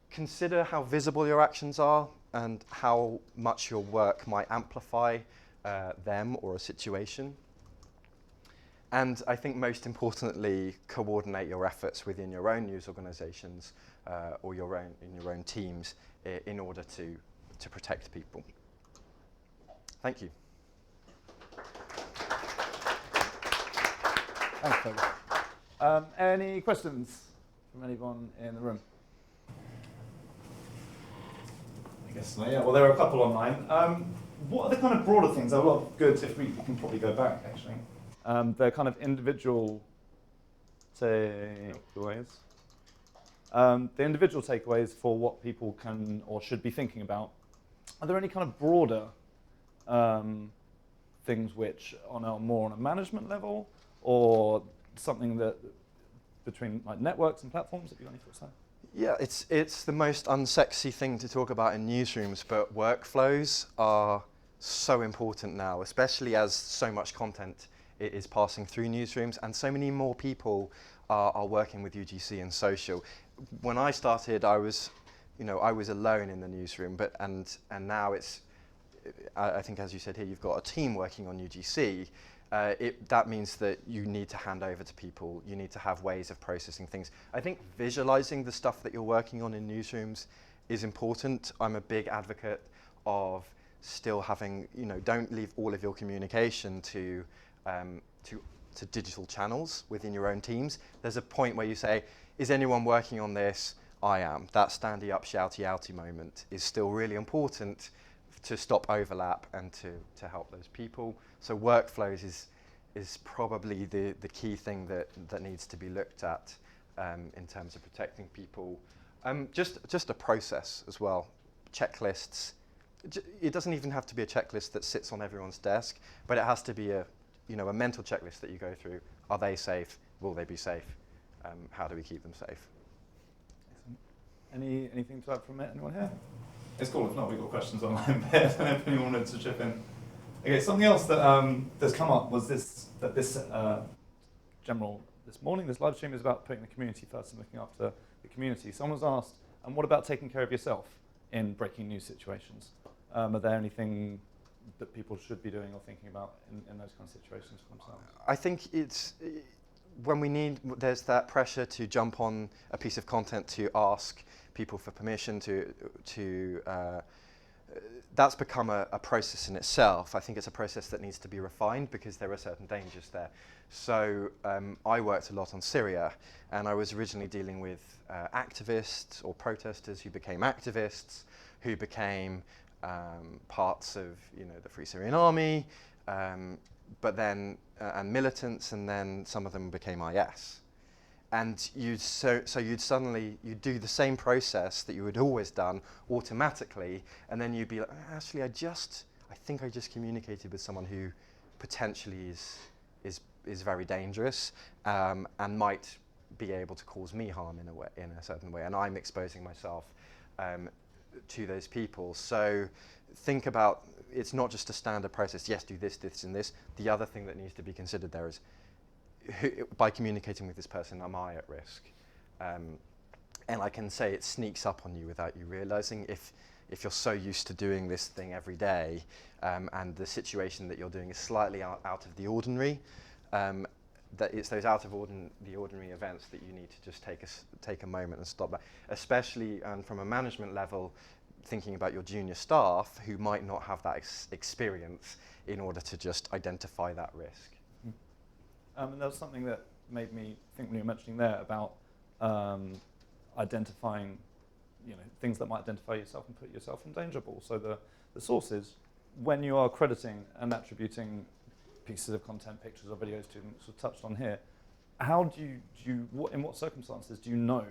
Consider how visible your actions are and how much your work might amplify them or a situation. And I think most importantly, coordinate your efforts within your own news organizations or in your own teams in order to protect people. Thank you.
Thanks, Fergus. Any questions from anyone in the room? I guess so, yeah. Well, there are a couple online. What are the kind of broader things? There are a lot of good, if we can probably go back, actually. They're kind of individual takeaways. The individual takeaways for what people can or should be thinking about. Are there any kind of broader things which are more on a management level, or something that between like networks and platforms? Have you got any thoughts there?
Yeah, it's the most unsexy thing to talk about in newsrooms, but workflows are so important now, especially as so much content is passing through newsrooms and so many more people are working with UGC and social. When I started, I was alone in the newsroom, and now I think, as you said here, you've got a team working on UGC. That means that you need to hand over to people. You need to have ways of processing things. I think visualizing the stuff that you're working on in newsrooms is important. I'm a big advocate of still having, don't leave all of your communication to digital channels within your own teams. There's a point where you say, is anyone working on this? I am. That standy up, shouty outy moment is still really important to stop overlap and to help those people. So workflows is probably the key thing that needs to be looked at in terms of protecting people. Just a process as well, checklists. It doesn't even have to be a checklist that sits on everyone's desk, but it has to be a mental checklist that you go through. Are they safe? Will they be safe? How do we keep them safe?
Anything to add from it? Anyone here? It's cool. If not, we've got questions online there. If anyone wanted to chip in. Okay, something else that that's come up was this morning, this live stream is about putting the community first and looking after the community. Someone's asked, and what about taking care of yourself in breaking news situations? Are there anything that people should be doing or thinking about in those kind of situations for themselves?
I think it's when there's that pressure to jump on a piece of content to ask people for permission that's become a process in itself. I think it's a process that needs to be refined because there are certain dangers there. So I worked a lot on Syria, and I was originally dealing with activists or protesters who became activists, who became parts of the Free Syrian Army, but then and militants, and then some of them became IS. And you'd suddenly do the same process that you had always done automatically, and then you'd be like, actually, I think I just communicated with someone who potentially is very dangerous and might be able to cause me harm in a certain way, and I'm exposing myself to those people. So think about, it's not just a standard process. Yes, do this, this, and this. The other thing that needs to be considered there is, by communicating with this person, am I at risk? And I can say it sneaks up on you without you realizing. If you're so used to doing this thing every day, and the situation that you're doing is slightly out of the ordinary, that it's those out of the ordinary events that you need to just take a moment and stop back. Especially from a management level, thinking about your junior staff who might not have that experience in order to just identify that risk.
And there was something that made me think when you were mentioning there about identifying, things that might identify yourself and put yourself in danger. But also the sources, when you are crediting and attributing pieces of content, pictures or videos to them, sort of touched on here, how do you in what circumstances do you know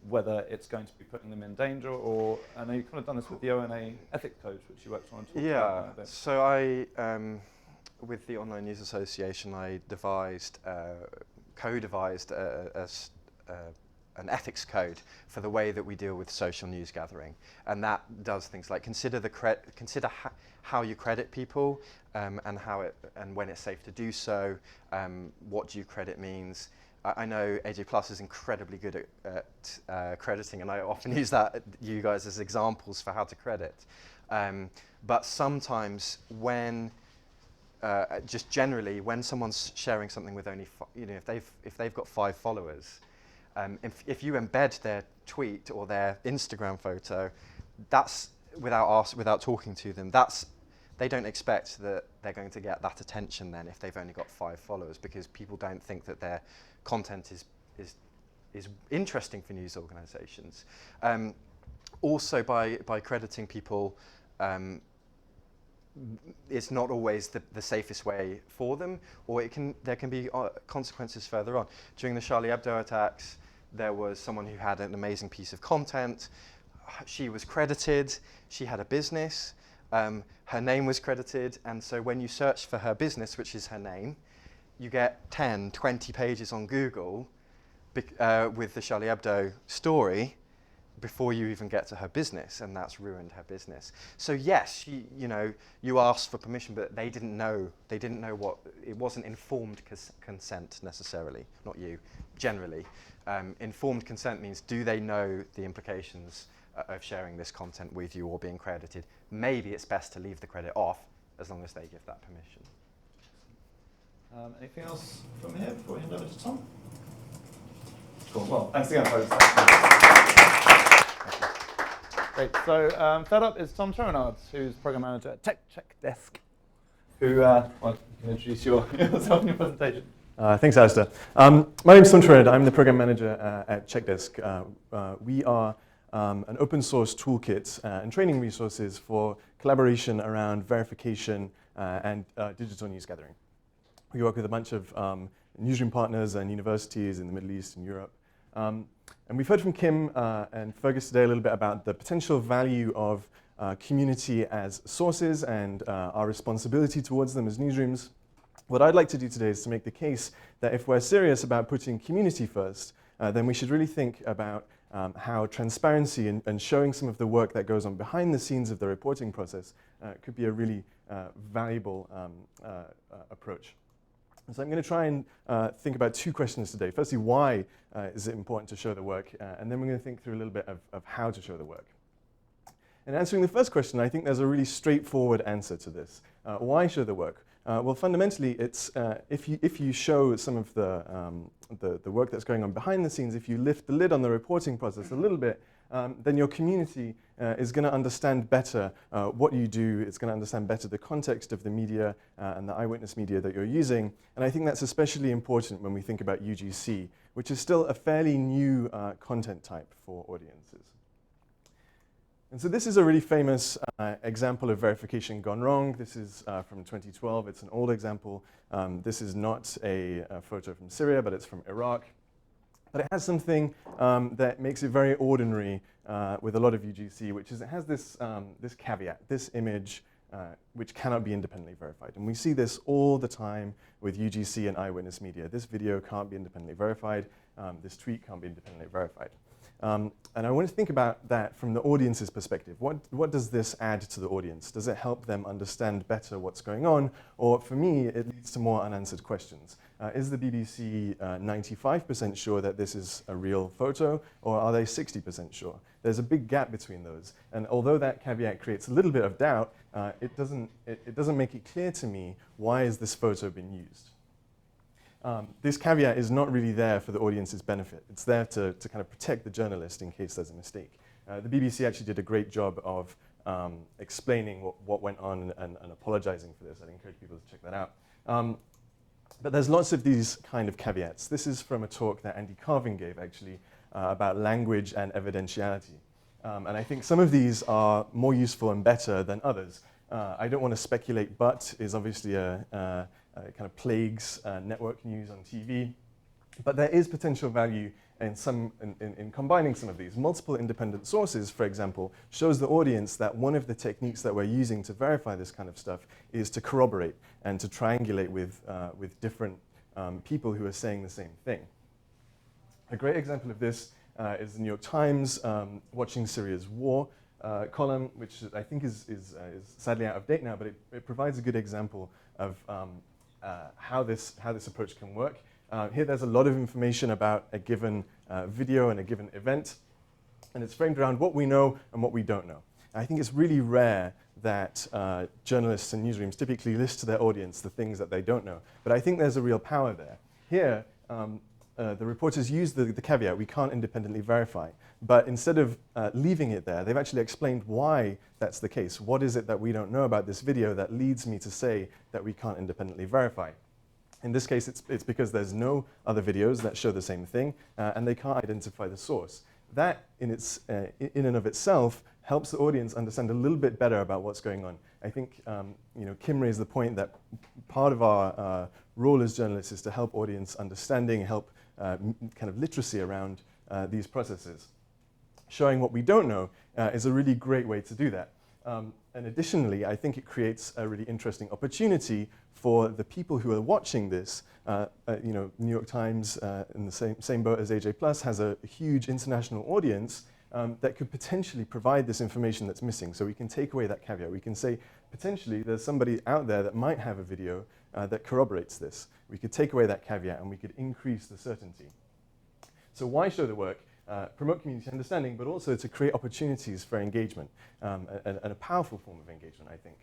whether it's going to be putting them in danger? Or I know you've kind of done this with the ONA ethics code, which you worked on and talked about a bit.
So I. With the Online News Association, I co-devised an ethics code for the way that we deal with social news gathering, and that does things like consider how you credit people, and when it's safe to do so. What due credit means. I know AJ Plus is incredibly good at crediting, and I often use you guys as examples for how to credit. But sometimes when just generally, when someone's sharing something with only, if they've got 5 followers, if you embed their tweet or their Instagram photo, that's without talking to them. They don't expect that they're going to get that attention then if they've only got 5 followers, because people don't think that their content is interesting for news organisations. Also, by crediting people. It's not always the safest way for them, or there can be consequences further on. During the Charlie Hebdo attacks, there was someone who had an amazing piece of content. She was credited, she had a business, her name was credited, and so when you search for her business, which is her name, you get 10, 20 pages on Google with the Charlie Hebdo story before you even get to her business, and that's ruined her business. So yes, you asked for permission, but they didn't know what, it wasn't informed consent necessarily, not you, generally. Informed consent means, do they know the implications of sharing this content with you or being credited? Maybe it's best to leave the credit off as long as they give that permission.
Anything else from here before we hand over to Tom? Cool, well, thanks again, folks. Great. So third up is Tom Tremenard, who's program manager at Tech Check Desk, who you can introduce yourself in your presentation.
Thanks, Alistair. My name is Tom Tremenard. I'm the program manager at CheckDesk. We are an open source toolkit and training resources for collaboration around verification and digital news gathering. We work with a bunch of newsroom partners and universities in the Middle East and Europe. And we've heard from Kim and Fergus today a little bit about the potential value of community as sources and our responsibility towards them as newsrooms. What I'd like to do today is to make the case that if we're serious about putting community first, then we should really think about how transparency and showing some of the work that goes on behind the scenes of the reporting process could be a really valuable approach. So I'm going to try and think about two questions today. Firstly, why is it important to show the work? And then we're going to think through a little bit of how to show the work. In answering the first question, I think there's a really straightforward answer to this. Why show the work? Well, fundamentally, it's if you show some of the work that's going on behind the scenes, if you lift the lid on the reporting process a little bit, then your community is going to understand better what you do. It's going to understand better the context of the media and the eyewitness media that you're using. And I think that's especially important when we think about UGC, which is still a fairly new content type for audiences. And so this is a really famous example of verification gone wrong. This is from 2012. It's an old example. This is not a photo from Syria, but it's from Iraq. But it has something that makes it very ordinary with a lot of UGC, which is it has this, this caveat, this image, which cannot be independently verified. And we see this all the time with UGC and eyewitness media. This video can't be independently verified. This tweet can't be independently verified. And I want to think about that from the audience's perspective. What does this add to the audience? Does it help them understand better what's going on? Or for me, it leads to more unanswered questions. Is the BBC 95% sure that this is a real photo, or are they 60% sure? There's a big gap between those. And although that caveat creates a little bit of doubt, it doesn't make it clear to me why is this photo being used. This caveat is not really there for the audience's benefit. It's there to kind of protect the journalist in case there's a mistake. The BBC actually did a great job of explaining what went on and apologizing for this. I'd encourage people to check that out. But there's lots of these kind of caveats. This is from a talk that Andy Carving gave, actually, about language and evidentiality. And I think some of these are more useful and better than others. I don't want to speculate, but is obviously a kind of plagues network news on TV. But there is potential value in combining some of these. Multiple independent sources, for example, shows the audience that one of the techniques that we're using to verify this kind of stuff is to corroborate and to triangulate with different people who are saying the same thing. A great example of this is the New York Times Watching Syria's War column, which I think is sadly out of date now, but it provides a good example of how this approach can work. Here there's a lot of information about a given video and a given event, and it's framed around what we know and what we don't know. I think it's really rare that journalists and newsrooms typically list to their audience the things that they don't know, but I think there's a real power there. Here, the reporters use the caveat, we can't independently verify, but instead of leaving it there, they've actually explained why that's the case. What is it that we don't know about this video that leads me to say that we can't independently verify? In this case, it's because there's no other videos that show the same thing, and they can't identify the source. That, in and of itself, helps the audience understand a little bit better about what's going on. I think Kim raised the point that part of our role as journalists is to help audience understanding, help kind of literacy around these processes. Showing what we don't know is a really great way to do that. And additionally, I think it creates a really interesting opportunity for the people who are watching this. New York Times, in the same boat as AJ Plus, has a huge international audience that could potentially provide this information that's missing. So we can take away that caveat. We can say, potentially, there's somebody out there that might have a video that corroborates this. We could take away that caveat and we could increase the certainty. So why show the work? Promote community understanding, but also to create opportunities for engagement, and a powerful form of engagement, I think.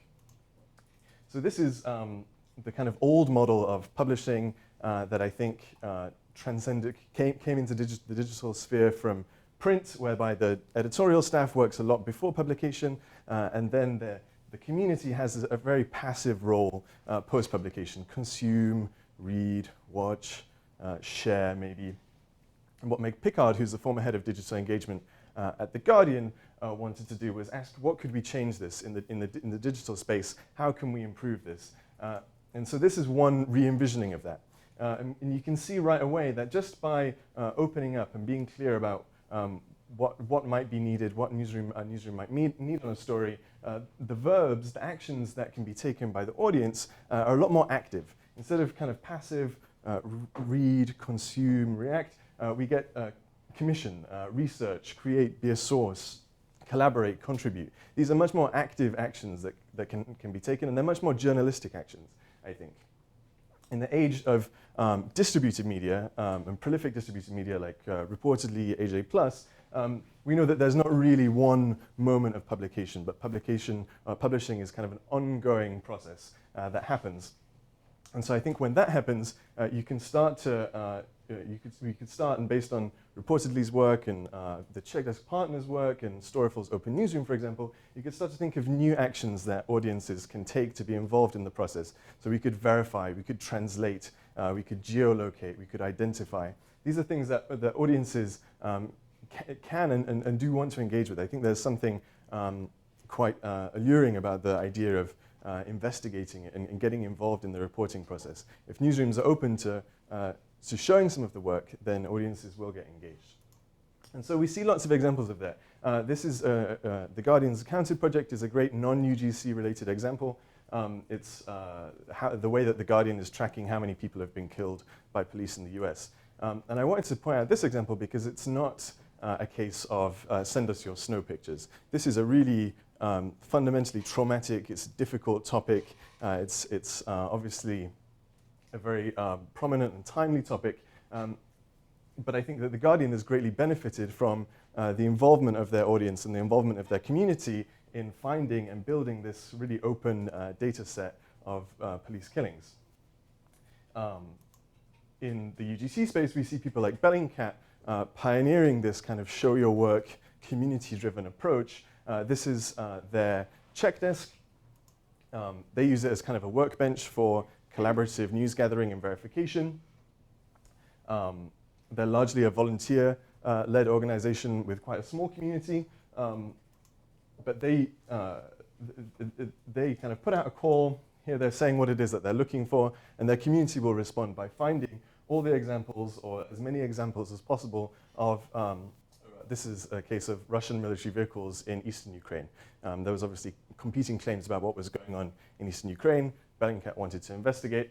So this is the kind of old model of publishing that I think came into the digital sphere from print, whereby the editorial staff works a lot before publication, and then the community has a very passive role post-publication. Consume, read, watch, share, maybe. And what Meg Pickard, who's the former head of digital engagement at The Guardian, wanted to do was ask, what could we change this in the digital space? How can we improve this? And so this is one re-envisioning of that. And you can see right away that just by opening up and being clear about what might be needed, what a newsroom might need on a story, the verbs, the actions that can be taken by the audience are a lot more active. Instead of kind of passive, read, consume, react, we get commission, research, create, be a source, collaborate, contribute. These are much more active actions that can be taken, and they're much more journalistic actions, I think. In the age of distributed media and prolific distributed media like reportedly AJ+, we know that there's not really one moment of publication, but publishing is kind of an ongoing process that happens. And so I think when that happens, you can start to, we could start, and based on Reportedly's work and the Checkdesk Partners' work and Storyful's Open Newsroom, for example, you could start to think of new actions that audiences can take to be involved in the process. So we could verify, we could translate, we could geolocate, we could identify. These are things that the audiences can and do want to engage with. I think there's something quite alluring about the idea of investigating it and getting involved in the reporting process. If newsrooms are open to showing some of the work, then audiences will get engaged. And so we see lots of examples of that. This is the Guardian's Accounted project is a great non-UGC related example. It's the way that the Guardian is tracking how many people have been killed by police in the US. And I wanted to point out this example because it's not a case of send us your snow pictures. This is a really fundamentally traumatic, it's a difficult topic. It's obviously a very prominent and timely topic. But I think that The Guardian has greatly benefited from the involvement of their audience and the involvement of their community in finding and building this really open data set of police killings. In the UGC space, we see people like Bellingcat pioneering this kind of show your work, community-driven approach. This is their Checkdesk. They use it as kind of a workbench for collaborative news gathering and verification. They're largely a volunteer-led organization with quite a small community, but they kind of put out a call. Here they're saying what it is that they're looking for, and their community will respond by finding all the examples, or as many examples as possible, of this is a case of Russian military vehicles in eastern Ukraine. There was obviously competing claims about what was going on in eastern Ukraine. Bellingcat wanted to investigate.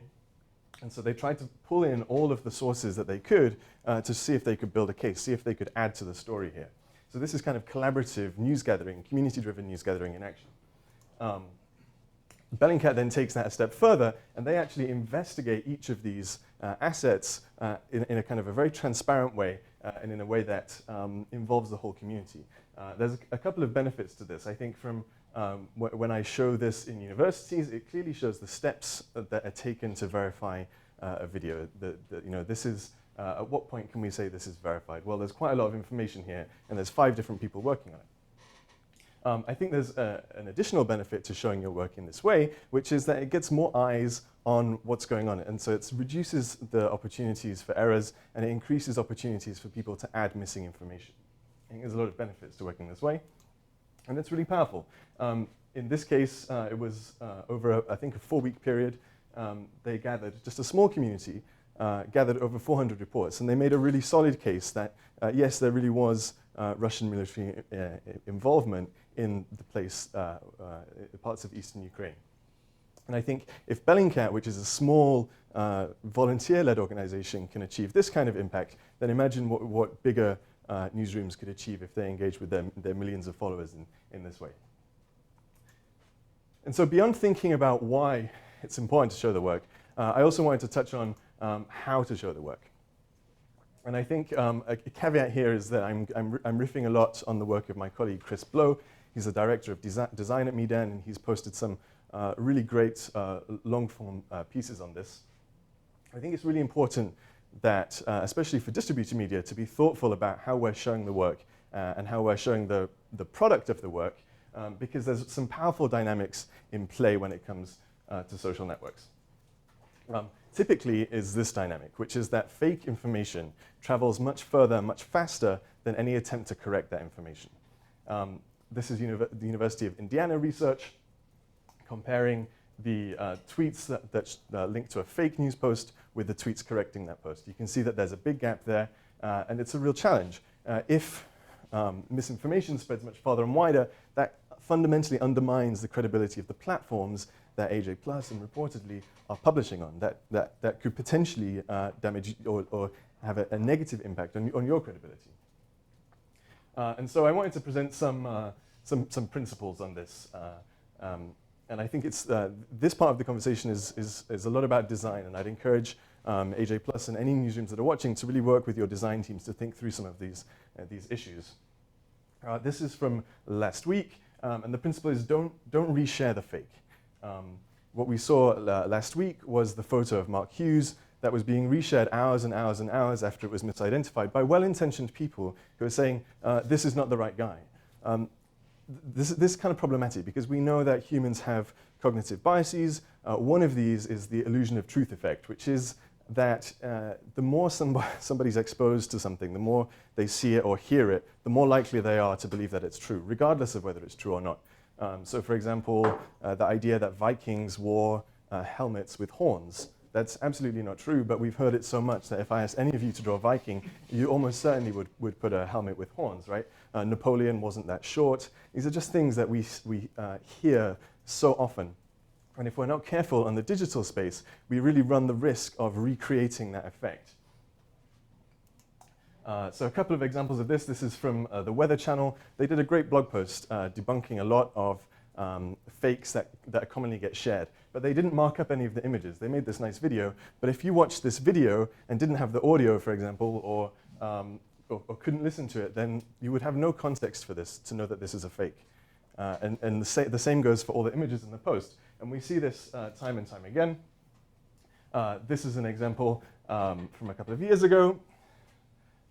And so they tried to pull in all of the sources that they could to see if they could build a case, see if they could add to the story here. So this is kind of collaborative news gathering, community-driven news gathering in action. Bellingcat then takes that a step further, and they actually investigate each of these assets in a kind of a very transparent way and in a way that involves the whole community. There's a couple of benefits to this. I think from when I show this in universities, it clearly shows the steps that are taken to verify a video. This is, at what point can we say this is verified? Well, there's quite a lot of information here, and there's 5 different people working on it. I think there's an additional benefit to showing your work in this way, which is that it gets more eyes on what's going on. And so it reduces the opportunities for errors, and it increases opportunities for people to add missing information. I think there's a lot of benefits to working this way, and it's really powerful. In this case, it was over, I think, a 4-week period. They gathered, just a small community, gathered over 400 reports, and they made a really solid case that, yes, there really was Russian military involvement in the parts of eastern Ukraine. And I think if Bellingcat, which is a small volunteer-led organization, can achieve this kind of impact, then imagine what bigger newsrooms could achieve if they engage with their millions of followers in this way. And so beyond thinking about why it's important to show the work, I also wanted to touch on how to show the work. And I think a caveat here is that I'm riffing a lot on the work of my colleague Chris Blow. He's the director of design at Medan, and he's posted some really great long-form pieces on this. I think it's really important that, especially for distributed media, to be thoughtful about how we're showing the work and how we're showing the product of the work, because there's some powerful dynamics in play when it comes to social networks. Typically is this dynamic, which is that fake information travels much further, much faster than any attempt to correct that information. This is the University of Indiana research comparing the tweets that link to a fake news post with the tweets correcting that post. You can see that there's a big gap there, and it's a real challenge. If misinformation spreads much farther and wider, that fundamentally undermines the credibility of the platforms that AJ Plus and reportedly are publishing on. That could potentially damage or have a negative impact on your credibility. And so I wanted to present some principles on this. And I think it's this part of the conversation is a lot about design, and I'd encourage AJ Plus and any newsrooms that are watching to really work with your design teams to think through some of these issues. This is from last week, and the principle is don't reshare the fake. What we saw last week was the photo of Mark Hughes that was being reshared hours and hours and hours after it was misidentified by well-intentioned people who were saying, this is not the right guy. This is kind of problematic because we know that humans have cognitive biases. One of these is the illusion of truth effect, which is that the more somebody's exposed to something, the more they see it or hear it, the more likely they are to believe that it's true, regardless of whether it's true or not. So for example, the idea that Vikings wore helmets with horns, that's absolutely not true, but we've heard it so much that if I asked any of you to draw a Viking, you almost certainly would put a helmet with horns, right? Napoleon wasn't that short. These are just things that we hear so often. And if we're not careful in the digital space, we really run the risk of recreating that effect. So a couple of examples of this. This is from the Weather Channel. They did a great blog post debunking a lot of fakes that commonly get shared. But they didn't mark up any of the images. They made this nice video. But if you watched this video and didn't have the audio, for example, or couldn't listen to it, then you would have no context for this to know that this is a fake. And the same goes for all the images in the post. And we see this time and time again. This is an example from a couple of years ago.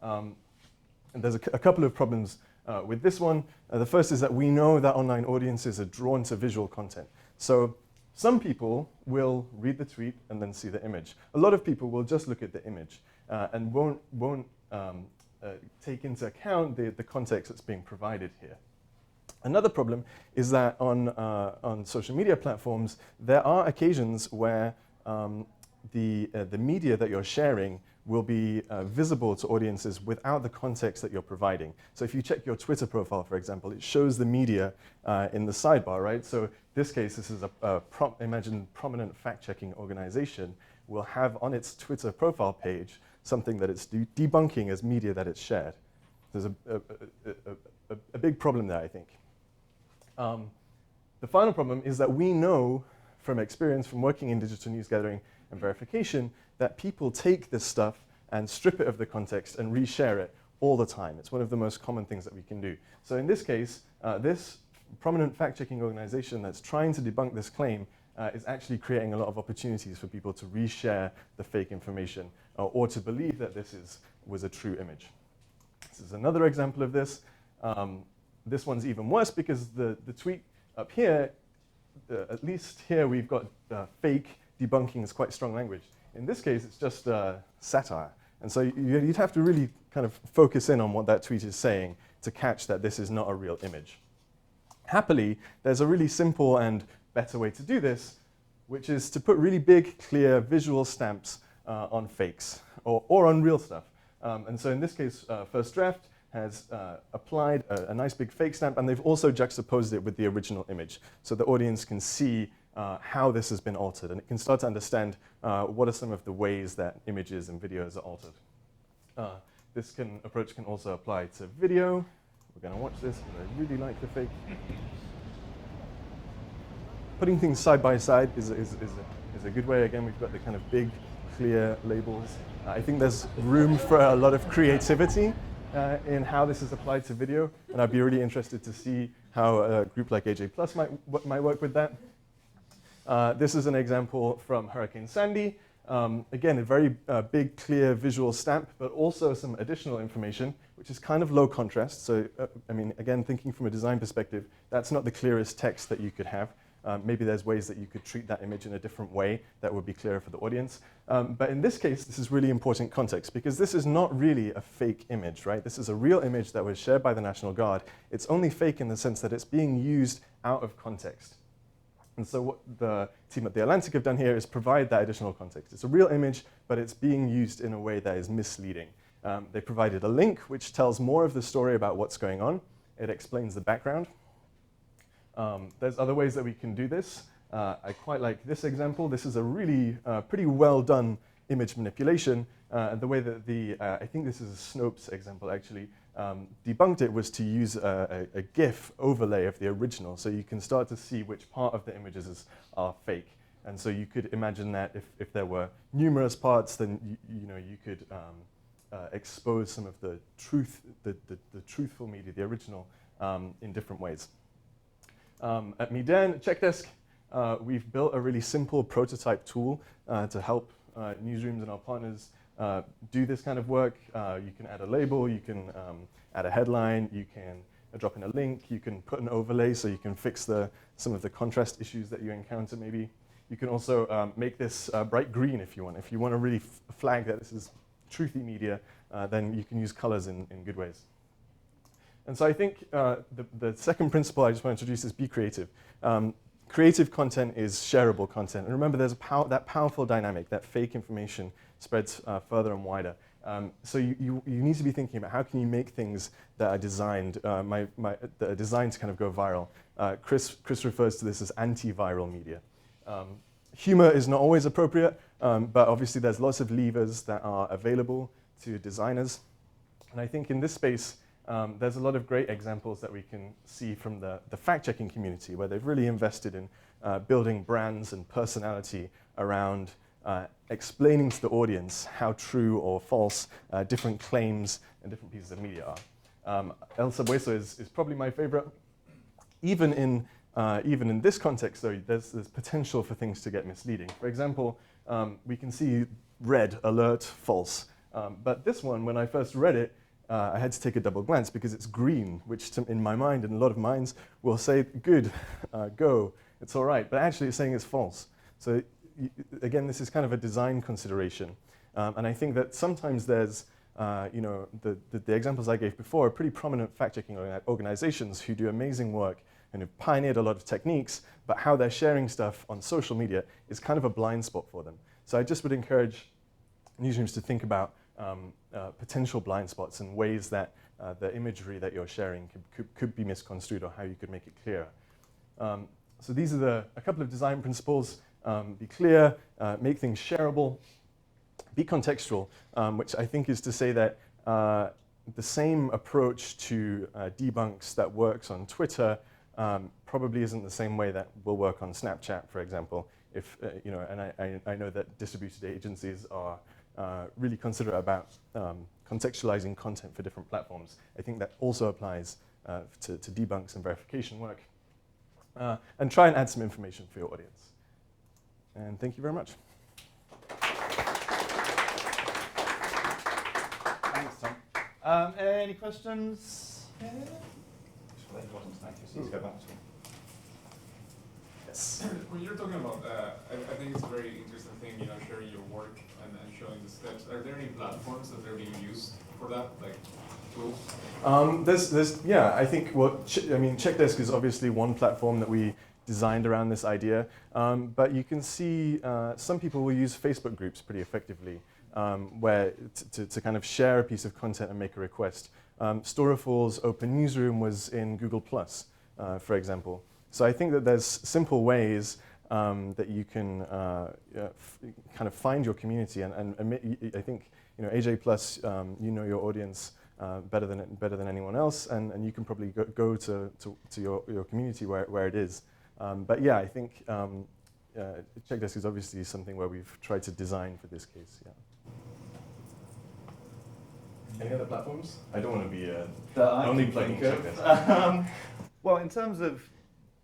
And there's a couple of problems with this one. The first is that we know that online audiences are drawn to visual content. So some people will read the tweet and then see the image. A lot of people will just look at the image and won't take into account the context that's being provided here. Another problem is that on social media platforms, there are occasions where the media that you're sharing will be visible to audiences without the context that you're providing. So if you check your Twitter profile, for example, it shows the media in the sidebar, right? So in this case, this is imagine prominent fact-checking organization will have on its Twitter profile page something that it's debunking as media that it's shared. There's a big problem there, I think. The final problem is that we know from experience from working in digital news gathering and verification that people take this stuff and strip it of the context and reshare it all the time. It's one of the most common things that we can do. So in this case, this prominent fact-checking organization that's trying to debunk this claim is actually creating a lot of opportunities for people to reshare the fake information or to believe that this was a true image. This is another example of this. This one's even worse because the tweet up here, at least here we've got fake debunking is quite strong language. In this case, it's just satire. And so you'd have to really kind of focus in on what that tweet is saying to catch that this is not a real image. Happily, there's a really simple and better way to do this, which is to put really big, clear visual stamps on fakes or on real stuff. And so in this case, First Draft has applied a nice big fake stamp, and they've also juxtaposed it with the original image so the audience can see how this has been altered, and it can start to understand what are some of the ways that images and videos are altered. This approach can also apply to video. We're going to watch this because I really like the fake. Putting things side by side is a good way. Again, we've got the kind of big, clear labels. I think there's room for a lot of creativity in how this is applied to video, and I'd be really interested to see how a group like AJ Plus might work with that. This is an example from Hurricane Sandy. Again, a very big, clear visual stamp, but also some additional information, which is kind of low contrast. So, I mean, again, thinking from a design perspective, that's not the clearest text that you could have. Maybe there's ways that you could treat that image in a different way that would be clearer for the audience. But in this case, this is really important context because this is not really a fake image, right? This is a real image that was shared by the National Guard. It's only fake in the sense that it's being used out of context. And so what the team at The Atlantic have done here is provide that additional context. It's a real image, but it's being used in a way that is misleading. They provided a link which tells more of the story about what's going on. It explains the background. There's other ways that we can do this. I quite like this example. This is a really pretty well done image manipulation. And the way that I think this is a Snopes example actually, debunked it was to use a GIF overlay of the original. So you can start to see which part of the images are fake. And so you could imagine that if there were numerous parts, then you could expose some of the truthful media, the original, in different ways. At Medan, at Checkdesk, we've built a really simple prototype tool to help newsrooms and our partners do this kind of work. You can add a label, you can add a headline, you can drop in a link, you can put an overlay so you can fix some of the contrast issues that you encounter maybe. You can also make this bright green if you want. If you want to really flag that this is truthy media, then you can use colors in good ways. And so I think the second principle I just want to introduce is be creative. Creative content is shareable content. And remember, there's that powerful dynamic, that fake information spreads further and wider. So you need to be thinking about how can you make things that are designed, that are designed to kind of go viral. Chris refers to this as antiviral media. Humor is not always appropriate, but obviously there's lots of levers that are available to designers. And I think in this space, there's a lot of great examples that we can see from the fact-checking community, where they've really invested in building brands and personality around explaining to the audience how true or false different claims and different pieces of media are. El Sabueso is probably my favorite. Even in this context, though, there's potential for things to get misleading. For example, we can see red, alert, false. But this one, when I first read it, I had to take a double glance because it's green, which in my mind and a lot of minds will say, good, go, it's all right. But actually it's saying it's false. So again, this is kind of a design consideration. And I think that sometimes there's, the examples I gave before are pretty prominent fact-checking organizations who do amazing work and have pioneered a lot of techniques, but how they're sharing stuff on social media is kind of a blind spot for them. So I just would encourage newsrooms to think about potential blind spots and ways that the imagery that you're sharing could be misconstrued or how you could make it clearer. So these are a couple of design principles. Be clear, make things shareable, be contextual, which I think is to say that the same approach to debunks that works on Twitter probably isn't the same way that will work on Snapchat, for example. And I know that distributed agencies are really considerate about contextualizing content for different platforms. I think that also applies to debunks and verification work. And try and add some information for your audience. And thank you very much.
Thanks, Tom. Any questions? Yes.
When you're talking about, I think it's a very interesting thing, sharing your work and showing the steps. Are there any platforms that are being used for that, like tools?
I think Checkdesk is obviously one platform that we designed around this idea, but you can see some people will use Facebook groups pretty effectively, where to kind of share a piece of content and make a request. Storaful's Open Newsroom was in Google+, for example. So I think that there's simple ways that you can kind of find your community, and I think AJ+, you know your audience better than anyone else, and you can probably go to your community where it is. But yeah, I think Checkdesk is obviously something where we've tried to design for this case. Yeah. Any other platforms? I don't want to be only plugging Checkdesk.
Well, in terms of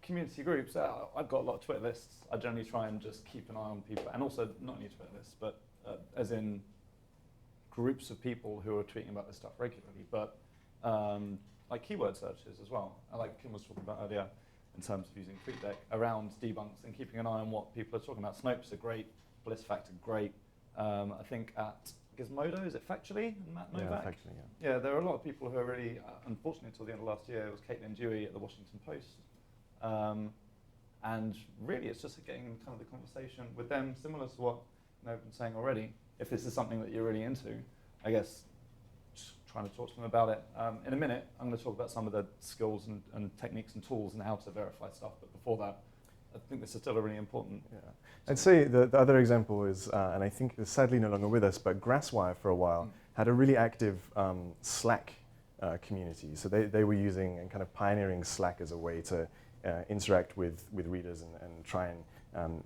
community groups, I've got a lot of Twitter lists. I generally try and just keep an eye on people, and also not only Twitter lists, but as in groups of people who are tweeting about this stuff regularly, but like keyword searches as well. Like Kim was talking about earlier, in terms of using TweetDeck around debunks and keeping an eye on what people are talking about. Snopes are great, BlissFact are great. I think at Gizmodo, is it Factually? Matt Novak?
Yeah, Factually,
yeah, there are a lot of people who are really, unfortunately until the end of last year, it was Caitlin Dewey at the Washington Post. And really, it's just getting kind of the conversation with them, similar to what I've been saying already. If this is something that you're really into, I guess just trying to talk to them about it. In a minute, I'm going to talk about some of the skills and techniques and tools and how to verify stuff. But before that, I think this is still a really important.
Yeah. I'd say the other example is, and I think it's sadly no longer with us, but Grasswire for a while had a really active Slack community. So they were using and kind of pioneering Slack as a way to interact with readers and try and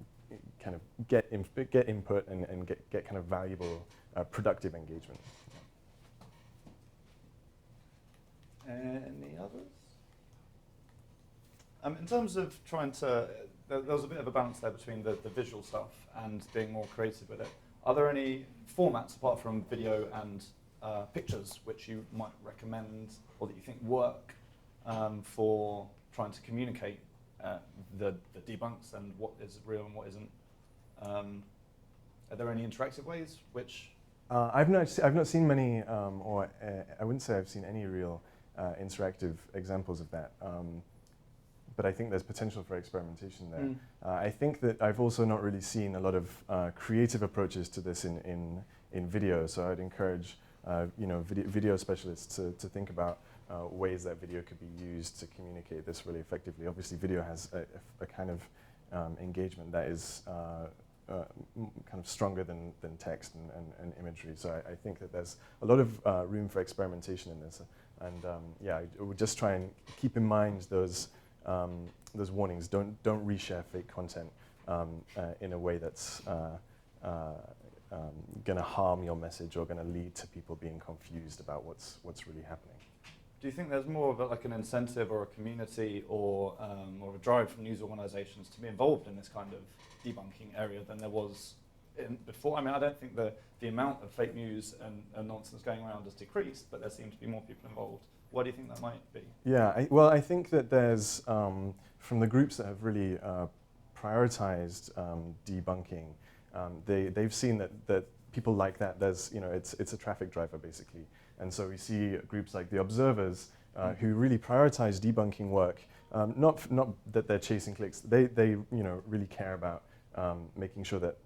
kind of get input and get kind of valuable, productive engagement.
Any others? In terms of trying to, there was a bit of a balance there between the visual stuff and being more creative with it. Are there any formats apart from video and pictures which you might recommend or that you think work for trying to communicate the debunks and what is real and what isn't? Are there any interactive ways which?
I've not seen many, or I wouldn't say I've seen any real interactive examples of that. But I think there's potential for experimentation there. I think that I've also not really seen a lot of creative approaches to this in video. So I'd encourage video specialists to think about ways that video could be used to communicate this really effectively. Obviously, video has a kind of engagement that is kind of stronger than text and imagery. So I think that there's a lot of room for experimentation in this. And I would just try and keep in mind those warnings. Don't reshare fake content in a way that's going to harm your message or going to lead to people being confused about what's really happening.
Do you think there's more of like an incentive or a community or a drive from news organisations to be involved in this kind of debunking area than there was before? I mean, I don't think the amount of fake news and nonsense going around has decreased, but there seem to be more people involved. Why do you think that might be?
Yeah, I think that there's, from the groups that have really prioritized debunking, they've seen that people like that, it's a traffic driver basically. And so we see groups like the Observers who really prioritize debunking work, not that they're chasing clicks. They really care about making sure that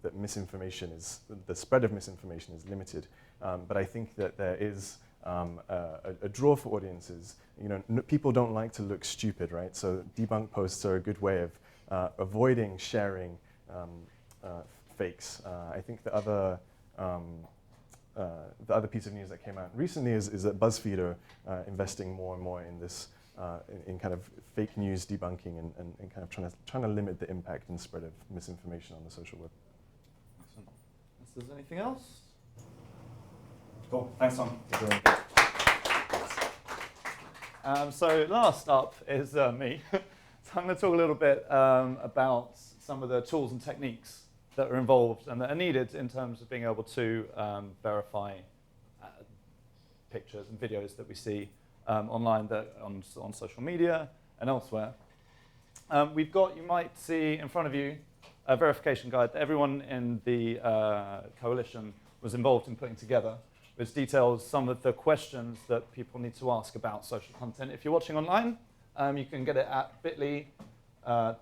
that misinformation the spread of misinformation is limited. But I think that there is a draw for audiences. People don't like to look stupid, right? So debunk posts are a good way of avoiding sharing fakes. I think the other piece of news that came out recently is that BuzzFeed are investing more and more in this, in kind of fake news debunking and kind of trying to limit the impact and spread of misinformation on the social web.
Excellent. If there's anything else? Cool. Thanks, Tom. So last up is me. So I'm going to talk a little bit about some of the tools and techniques that are involved and that are needed in terms of being able to verify pictures and videos that we see online, on social media and elsewhere. We've got, you might see in front of you, a verification guide that everyone in the coalition was involved in putting together, which details some of the questions that people need to ask about social content. If you're watching online, you can get it at bit.ly,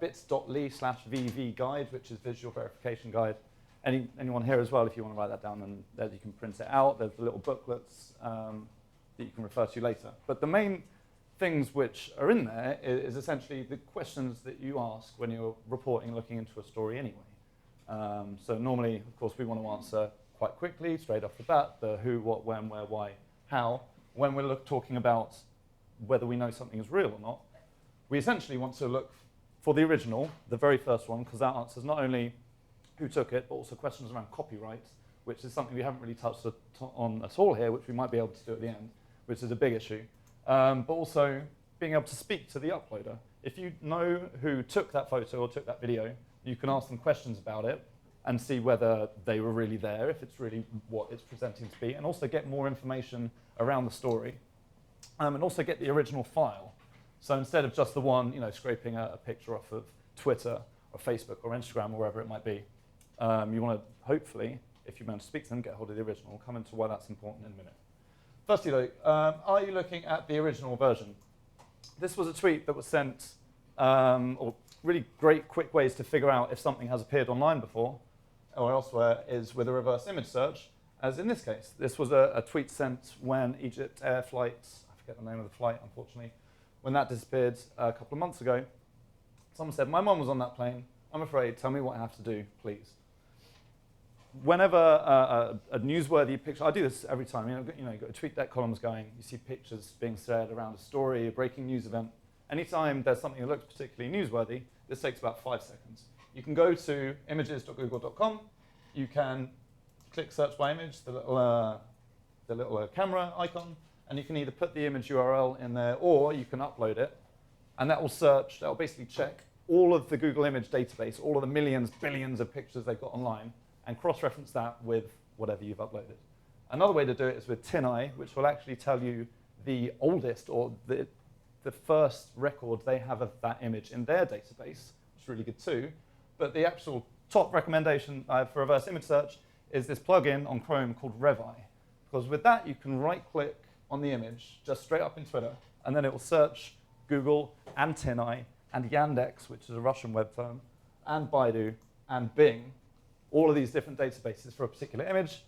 bit.ly/vvguide, which is Visual Verification Guide. Anyone here as well, if you want to write that down, and there you can print it out. There's the little booklets that you can refer to later. But the main things which are in there is essentially the questions that you ask when you're reporting, looking into a story anyway. So normally, of course, we want to answer quite quickly, straight off the bat, the who, what, when, where, why, how. When we're talking about whether we know something is real or not, we essentially want to look for the original, the very first one, because that answers not only who took it, but also questions around copyright, which is something we haven't really touched on at all here, which we might be able to do at the end, which is a big issue. But also being able to speak to the uploader. If you know who took that photo or took that video, you can ask them questions about it and see whether they were really there, if it's really what it's presenting to be, and also get more information around the story, and also get the original file. So instead of just the one, scraping a picture off of Twitter or Facebook or Instagram or wherever it might be, you want to hopefully, if you manage to speak to them, get hold of the original. We'll come into why that's important in a minute. Firstly, though, are you looking at the original version? This was a tweet that was sent, or really great, quick ways to figure out if something has appeared online before or elsewhere is with a reverse image search, as in this case. This was a tweet sent when Egypt Air flights, I forget the name of the flight, unfortunately, when that disappeared a couple of months ago. Someone said, my mum was on that plane. I'm afraid, tell me what I have to do, please. Whenever a newsworthy picture, I do this every time, you've got a TweetDeck columns going, you see pictures being shared around a story, a breaking news event. Anytime there's something that looks particularly newsworthy, this takes about 5 seconds. You can go to images.google.com, you can click search by image, the little camera icon, and you can either put the image URL in there or you can upload it, and that will search, that will basically check all of the Google image database, all of the millions, billions of pictures they've got online, and cross-reference that with whatever you've uploaded. Another way to do it is with TinEye, which will actually tell you the oldest or the first record they have of that image in their database, which is really good too. But the actual top recommendation for reverse image search is this plugin on Chrome called Revi. Because with that, you can right-click on the image, just straight up in Twitter, and then it will search Google and TinEye and Yandex, which is a Russian web term, and Baidu and Bing, all of these different databases for a particular image.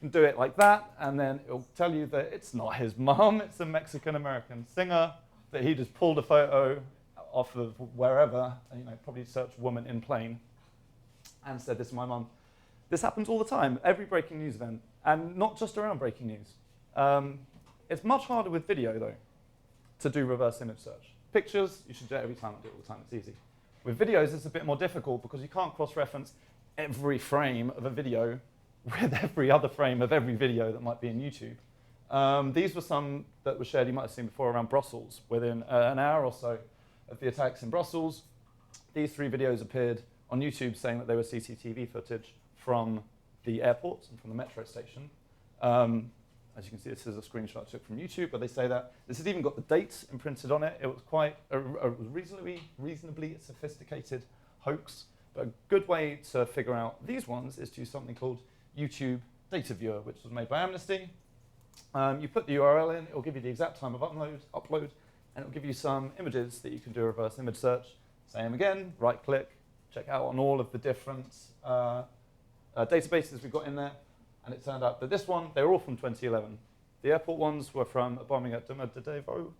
You can do it like that, and then it'll tell you that it's not his mum, it's a Mexican-American singer, that he just pulled a photo off of wherever, probably searched woman in plane, and said, this is my mum. This happens all the time, every breaking news event, and not just around breaking news. It's much harder with video, though, to do reverse image search. Pictures, you should do it every time, I do it all the time, it's easy. With videos, it's a bit more difficult because you can't cross-reference every frame of a video with every other frame of every video that might be in YouTube. These were some that were shared, you might have seen before, around Brussels. Within an hour or so of the attacks in Brussels, these 3 videos appeared on YouTube saying that they were CCTV footage from the airport and from the metro station. As you can see, this is a screenshot I took from YouTube, but they say that this has even got the dates imprinted on it. It was quite a reasonably sophisticated hoax. But a good way to figure out these ones is to use something called YouTube Data Viewer, which was made by Amnesty. You put the URL in, it will give you the exact time of upload, and it will give you some images that you can do a reverse image search. Same again, right click, check out on all of the different databases we've got in there. And it turned out that this one, they were all from 2011. The airport ones were from a bombing at Domodedovo,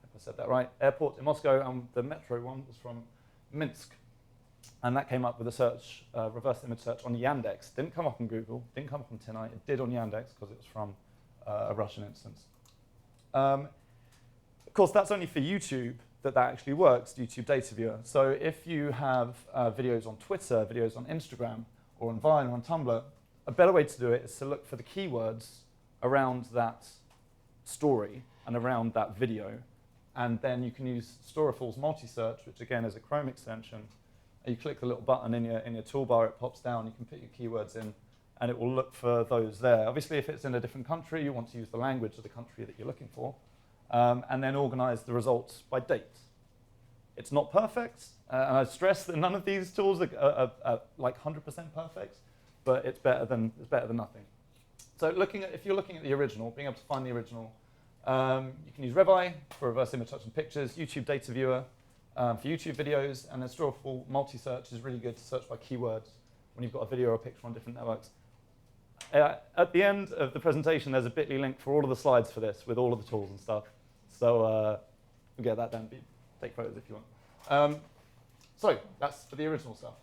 if I said that right, airport in Moscow, and the metro one was from Minsk. And that came up with a search, reverse image search on Yandex. Didn't come up on Google, didn't come up on TinEye, it did on Yandex because it was from a Russian instance. Of course, that's only for YouTube that actually works, YouTube Data Viewer. So if you have videos on Twitter, videos on Instagram, or on Vine or on Tumblr, a better way to do it is to look for the keywords around that story and around that video. And then you can use Storiful's multi-search, which again is a Chrome extension. And you click the little button in your toolbar, it pops down, you can put your keywords in, and it will look for those there. Obviously, if it's in a different country, you want to use the language of the country that you're looking for, and then organize the results by date. It's not perfect, and I stress that none of these tools are like 100% perfect, but it's better than nothing. So if you're looking at the original, being able to find the original, you can use Revi for reverse image search and pictures, YouTube Data Viewer for YouTube videos, and then Storiful multi-search is really good to search by keywords when you've got a video or a picture on different networks. At the end of the presentation, there's a bit.ly link for all of the slides for this with all of the tools and stuff. So we'll get that down. Take photos if you want. So that's for the original stuff.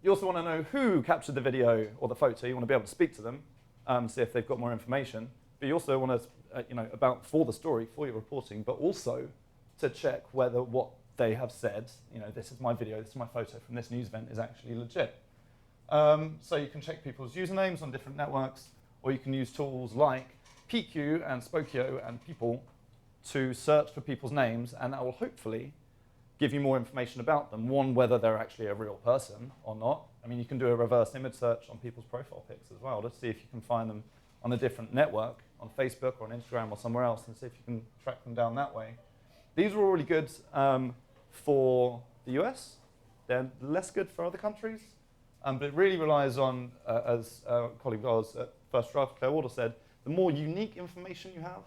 You also want to know who captured the video or the photo. You want to be able to speak to them, see if they've got more information. But you also want to, for the story, for your reporting, but also to check whether what they have said, this is my video, this is my photo from this news event, is actually legit. So you can check people's usernames on different networks, or you can use tools like PQ and Spokeo and People to search for people's names, and that will hopefully give you more information about them. One, whether they're actually a real person or not. I mean, you can do a reverse image search on people's profile pics as well to see if you can find them on a different network, on Facebook or on Instagram or somewhere else, and see if you can track them down that way. These are all really good for the US. They're less good for other countries, but it really relies on, as a colleague of ours at First Draft, Claire Warder, said, the more unique information you have,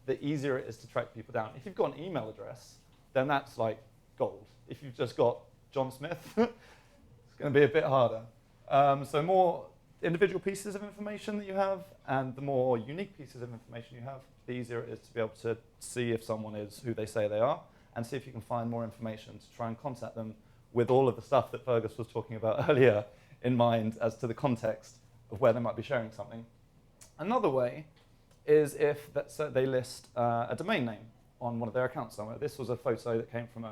the easier it is to track people down. If you've got an email address, then that's like gold. If you've just got John Smith, it's going to be a bit harder. So more individual pieces of information that you have, and the more unique pieces of information you have, the easier it is to be able to see if someone is who they say they are, and see if you can find more information to try and contact them with all of the stuff that Fergus was talking about earlier in mind as to the context of where they might be sharing something. Another way is if they list a domain name on one of their accounts somewhere. This was a photo that came from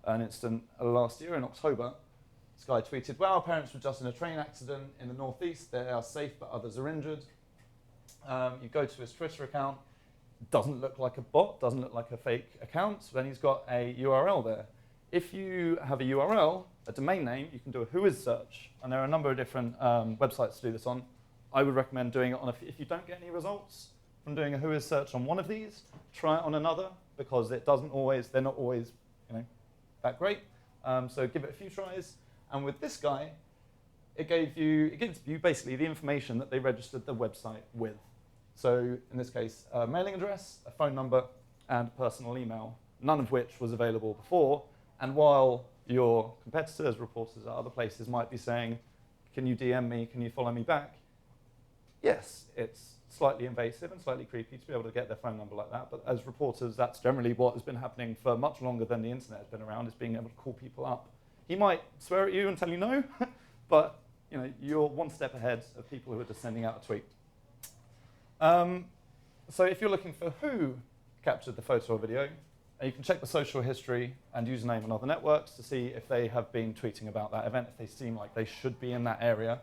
an incident last year in October. This guy tweeted, well, our parents were just in a train accident in the northeast. They are safe, but others are injured. You go to his Twitter account. Doesn't look like a bot, doesn't look like a fake account. Then he's got a URL there. If you have a URL, a domain name, you can do a whois search. And there are a number of different websites to do this on. I would recommend doing it on if you don't get any results from doing a whois search on one of these, try it on another, because they're not always that great. So give it a few tries. And with this guy, it gives you basically the information that they registered the website with. So in this case, a mailing address, a phone number, and personal email, none of which was available before. And while your competitors, reporters at other places might be saying, can you DM me, can you follow me back? Yes, it's slightly invasive and slightly creepy to be able to get their phone number like that. But as reporters, that's generally what has been happening for much longer than the internet has been around, is being able to call people up. He might swear at you and tell you no, but you're one step ahead of people who are just sending out a tweet. So if you're looking for who captured the photo or video, you can check the social history and username on other networks to see if they have been tweeting about that event, if they seem like they should be in that area.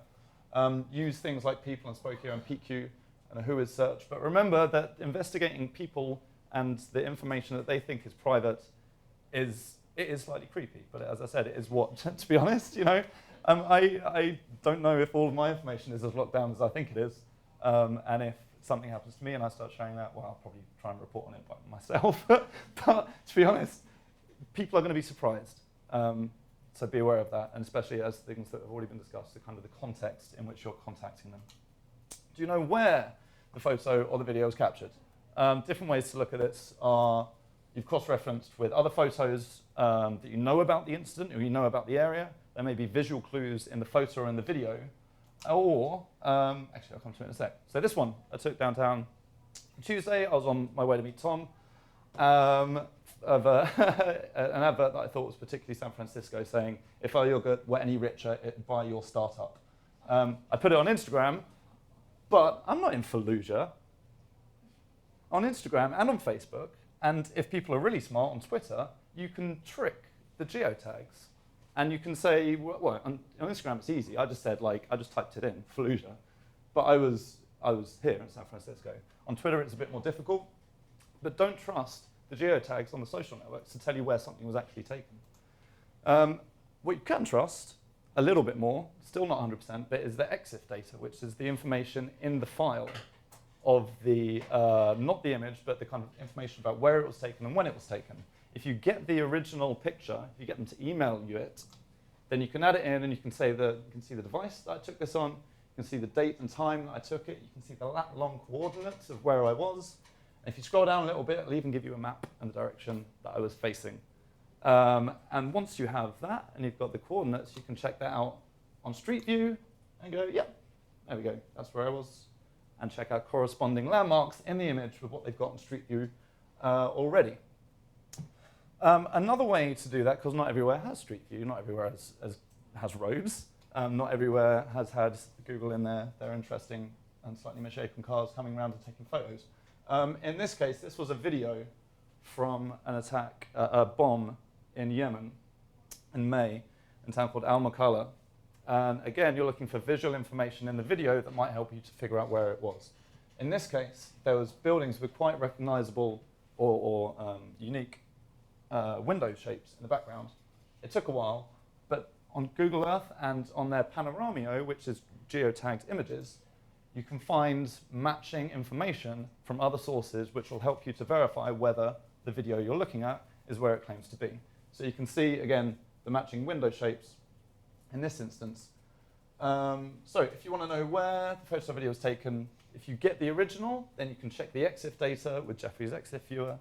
Use things like People and Spokeo and PQ and a whois search. But remember that investigating people and the information that they think is private is slightly creepy. But as I said, it is what, to be honest, I don't know if all of my information is as locked down as I think it is. And if something happens to me and I start sharing that, well, I'll probably try and report on it by myself. But to be honest, people are going to be surprised. So be aware of that, and especially as things that have already been discussed, the kind of the context in which you're contacting them. Do you know where the photo or the video is captured? Different ways to look at this are you've cross-referenced with other photos that you know about the incident or you know about the area. There may be visual clues in the photo or in the video. Or, actually, I'll come to it in a sec. So this one I took downtown Tuesday. I was on my way to meet Tom of an advert that I thought was particularly San Francisco saying, if our yogurt were any richer, it'd buy your startup. I put it on Instagram, but I'm not in Fallujah. On Instagram and on Facebook, and if people are really smart on Twitter, you can trick the geotags. And you can say, well, on Instagram it's easy. I just said, I just typed it in, Fallujah. But I was here in San Francisco. On Twitter it's a bit more difficult, but don't trust the geotags on the social networks to tell you where something was actually taken. What you can trust a little bit more, still not 100%, but is the EXIF data, which is the information in the file of the, not the image, but the kind of information about where it was taken and when it was taken. If you get the original picture, if you get them to email you it, then you can add it in and you can see the device that I took this on, you can see the date and time that I took it, you can see the lat-long coordinates of where I was. And if you scroll down a little bit, it'll even give you a map and the direction that I was facing. And once you have that and you've got the coordinates, you can check that out on Street View and go, yep, there we go, that's where I was. And check out corresponding landmarks in the image with what they've got on Street View already. Another way to do that, because not everywhere has Street View, not everywhere has roads, not everywhere has had Google in their interesting and slightly misshapen cars coming around and taking photos. In this case, this was a video from an attack, a bomb in Yemen in May, in a town called Al-Makalla. And again, you're looking for visual information in the video that might help you to figure out where it was. In this case, there was buildings with quite recognizable or unique window shapes in the background. It took a while, but on Google Earth and on their Panoramio, which is geotagged images, you can find matching information from other sources which will help you to verify whether the video you're looking at is where it claims to be. So you can see, again, the matching window shapes in this instance. So if you want to know where the photo or video was taken, if you get the original, then you can check the EXIF data with Jeffrey's EXIF viewer,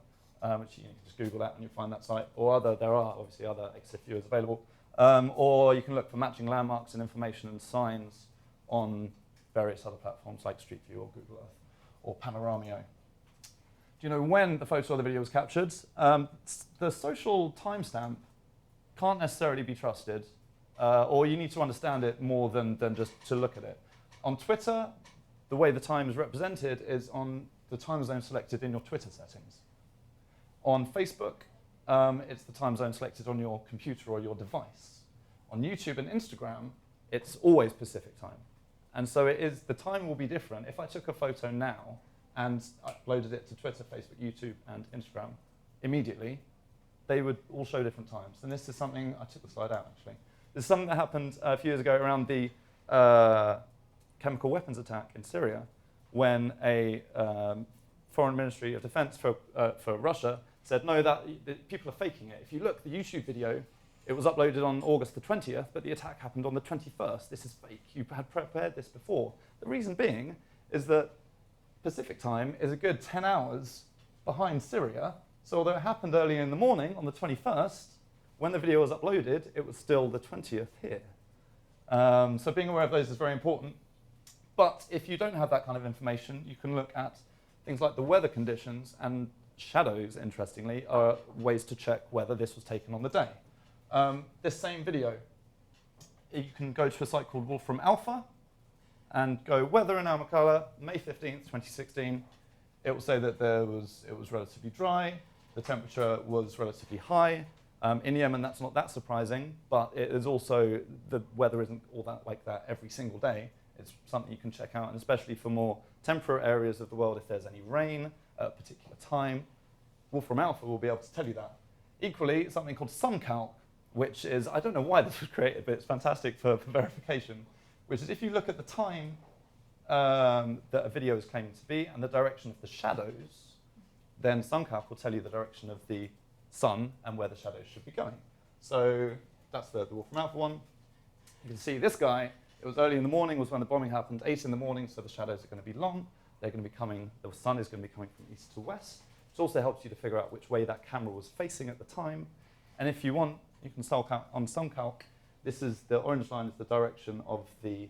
which you can just Google that and you'll find that site. Or there are obviously other EXIF viewers available. Or you can look for matching landmarks and information and signs on various other platforms like Street View or Google Earth or Panoramio. Do you know when the photo or the video was captured? The social timestamp can't necessarily be trusted, or you need to understand it more than just to look at it. On Twitter, the way the time is represented is on the time zone selected in your Twitter settings. On Facebook, it's the time zone selected on your computer or your device. On YouTube and Instagram, it's always Pacific time. And so the time will be different. If I took a photo now and uploaded it to Twitter, Facebook, YouTube, and Instagram, immediately, they would all show different times. And this is something, I took the slide out actually. This is something that happened a few years ago around the chemical weapons attack in Syria, when a foreign ministry of defense for Russia said, no, that people are faking it. If you look, the YouTube video, it was uploaded on August the 20th, but the attack happened on the 21st. This is fake. You had prepared this before. The reason being is that Pacific time is a good 10 hours behind Syria. So although it happened early in the morning on the 21st, when the video was uploaded, it was still the 20th here. So being aware of those is very important. But if you don't have that kind of information, you can look at things like the weather conditions, and shadows, interestingly, are ways to check whether this was taken on the day. This same video, you can go to a site called Wolfram Alpha and go weather in Al-Makalla, May 15th, 2016. It will say that it was relatively dry, the temperature was relatively high. In Yemen, that's not that surprising, but it is also, the weather isn't all that like that every single day. It's something you can check out, and especially for more temperate areas of the world, if there's any rain at a particular time, Wolfram Alpha will be able to tell you that. Equally, something called SunCalc, which is, I don't know why this was created, but it's fantastic for verification, which is if you look at the time that a video is claiming to be and the direction of the shadows, then SunCalc will tell you the direction of the sun and where the shadows should be going. So that's the Wolfram Alpha one. You can see this guy, it was early in the morning, was when the bombing happened, 8 in the morning, so the shadows are going to be long. They're going to be coming, the sun is going to be coming from east to west. It also helps you to figure out which way that camera was facing at the time. And if you want, you can on SunCalc, this is the orange line is the direction of the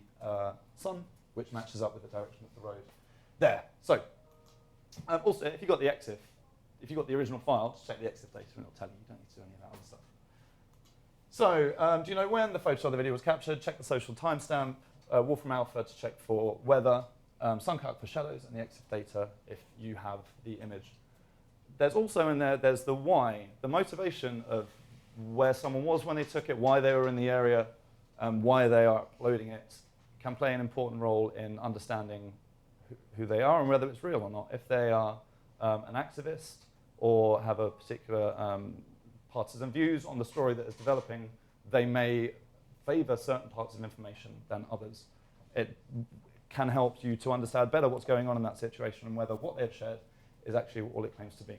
sun, which matches up with the direction of the road there. So also, if you've got the EXIF, if you've got the original file, just check the EXIF data and it'll tell you. You don't need to do any of that other stuff. So do you know when the photo or the video was captured? Check the social timestamp, Wolfram Alpha to check for weather, SunCalc for shadows, and the EXIF data if you have the image. There's also in there, there's the why, the motivation of where someone was when they took it, why they were in the area, why they are uploading it, can play an important role in understanding who they are and whether it's real or not. If they are an activist or have a particular partisan views on the story that is developing, they may favor certain parts of information than others. It can help you to understand better what's going on in that situation and whether what they've shared is actually all it claims to be.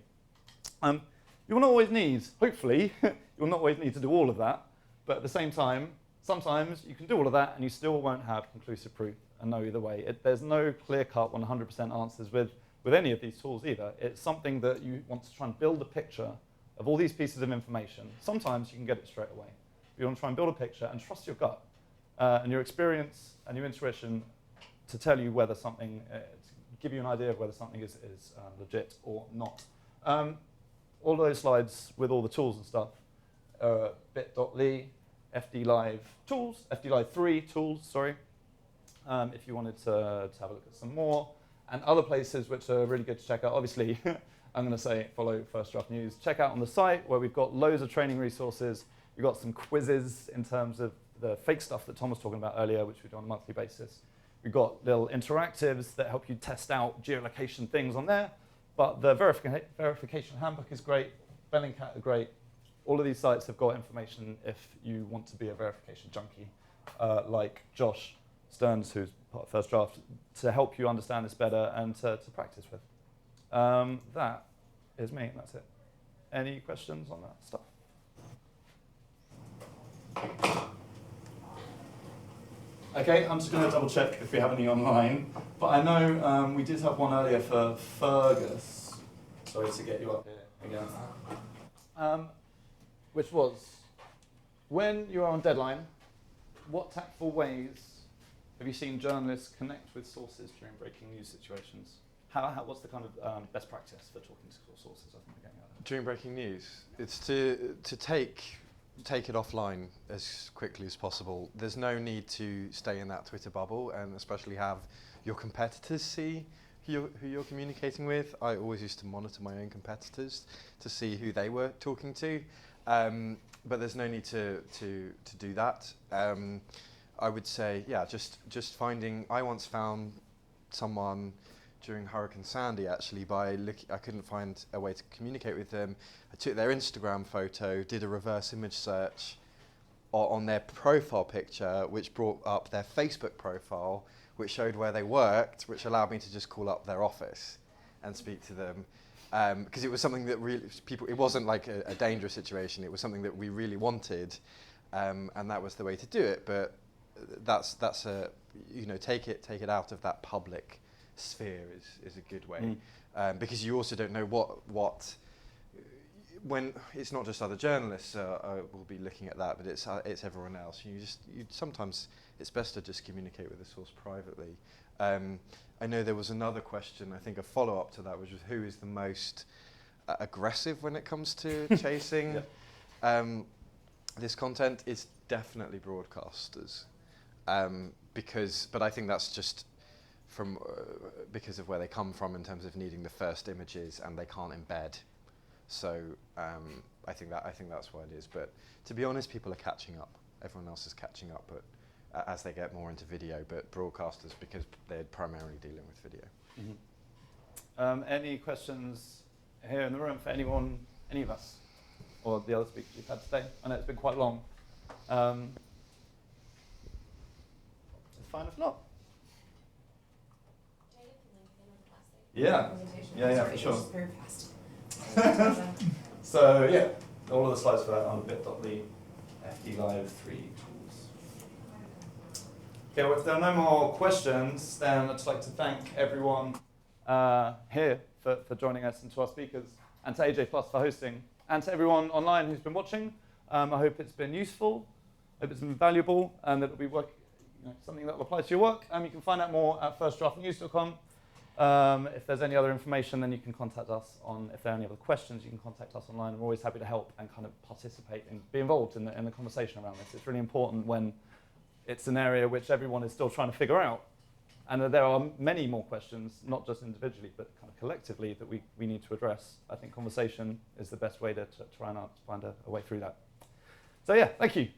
You will not always need, hopefully, you will not always need to do all of that, but at the same time, sometimes you can do all of that and you still won't have conclusive proof and know either way. There's no clear-cut 100% answers with any of these tools either. It's something that you want to try and build a picture of all these pieces of information. Sometimes you can get it straight away. You want to try and build a picture and trust your gut and your experience and your intuition to tell you whether something, to give you an idea of whether something is legit or not. All those slides with all the tools and stuff, bit.ly, FDLive tools, FDLive 3 tools, sorry, if you wanted to have a look at some more, and other places which are really good to check out. Obviously, I'm going to say follow First Draft News. Check out on the site where we've got loads of training resources. We've got some quizzes in terms of the fake stuff that Tom was talking about earlier, which we do on a monthly basis. We've got little interactives that help you test out geolocation things on there. But the verification handbook is great. Bellingcat are great. All of these sites have got information if you want to be a verification junkie, like Josh Stearns, who's part of First Draft, to help you understand this better and to practice with. That is me. That's it. Any questions on that stuff? Okay, I'm just going to double check if we have any online. But I know we did have one earlier for Fergus. Sorry to get you up here. again. Which was, when you are on deadline, what tactful ways have you seen journalists connect with sources during breaking news situations? What's the kind of best practice for talking to sources? I think we're getting at that.
During breaking news, it's to take it offline as quickly as possible. There's no need to stay in that Twitter bubble, and especially have your competitors see who you're communicating with. I always used to monitor my own competitors to see who they were talking to, but there's no need to do that. I would say, yeah, just finding. I once found someone during Hurricane Sandy, actually, by I couldn't find a way to communicate with them. I took their Instagram photo, did a reverse image search on their profile picture, which brought up their Facebook profile, which showed where they worked, which allowed me to just call up their office and speak to them. Because it was something that really it wasn't like a dangerous situation, it was something that we really wanted, and that was the way to do it. But that's take it out of that public sphere is a good way, because you also don't know what when it's not just other journalists will be looking at that, but it's everyone else. Sometimes it's best to just communicate with the source privately. I know there was another question, I think a follow-up to that, which was who is the most aggressive when it comes to chasing this content. It's definitely broadcasters, but I think that's just from because of where they come from in terms of needing the first images, and they can't embed. So I think that's why it is. But to be honest, people are catching up. Everyone else is catching up, but as they get more into video. But broadcasters, because they're primarily dealing with video.
Mm-hmm. Any questions here in the room for anyone, any of us, or the other speakers you've had today? I know it's been quite long. It's fine if not. Yeah, for sure.
Very fast.
So yeah, all of the slides for that on bit.ly FD Live 3 tools. Okay, well, if there are no more questions, then I'd just like to thank everyone here for joining us, and to our speakers, and to AJ Plus for hosting, and to everyone online who's been watching. I hope it's been useful, I hope it's been valuable, and that it'll be something that will apply to your work. You can find out more at firstdraftnews.com. If there's any other information, then you can contact us if there are any other questions, you can contact us online. We're always happy to help and kind of participate and be involved in the conversation around this. It's really important when it's an area which everyone is still trying to figure out. And there are many more questions, not just individually, but kind of collectively, that we need to address. I think conversation is the best way to try and find a way through that. So yeah, thank you.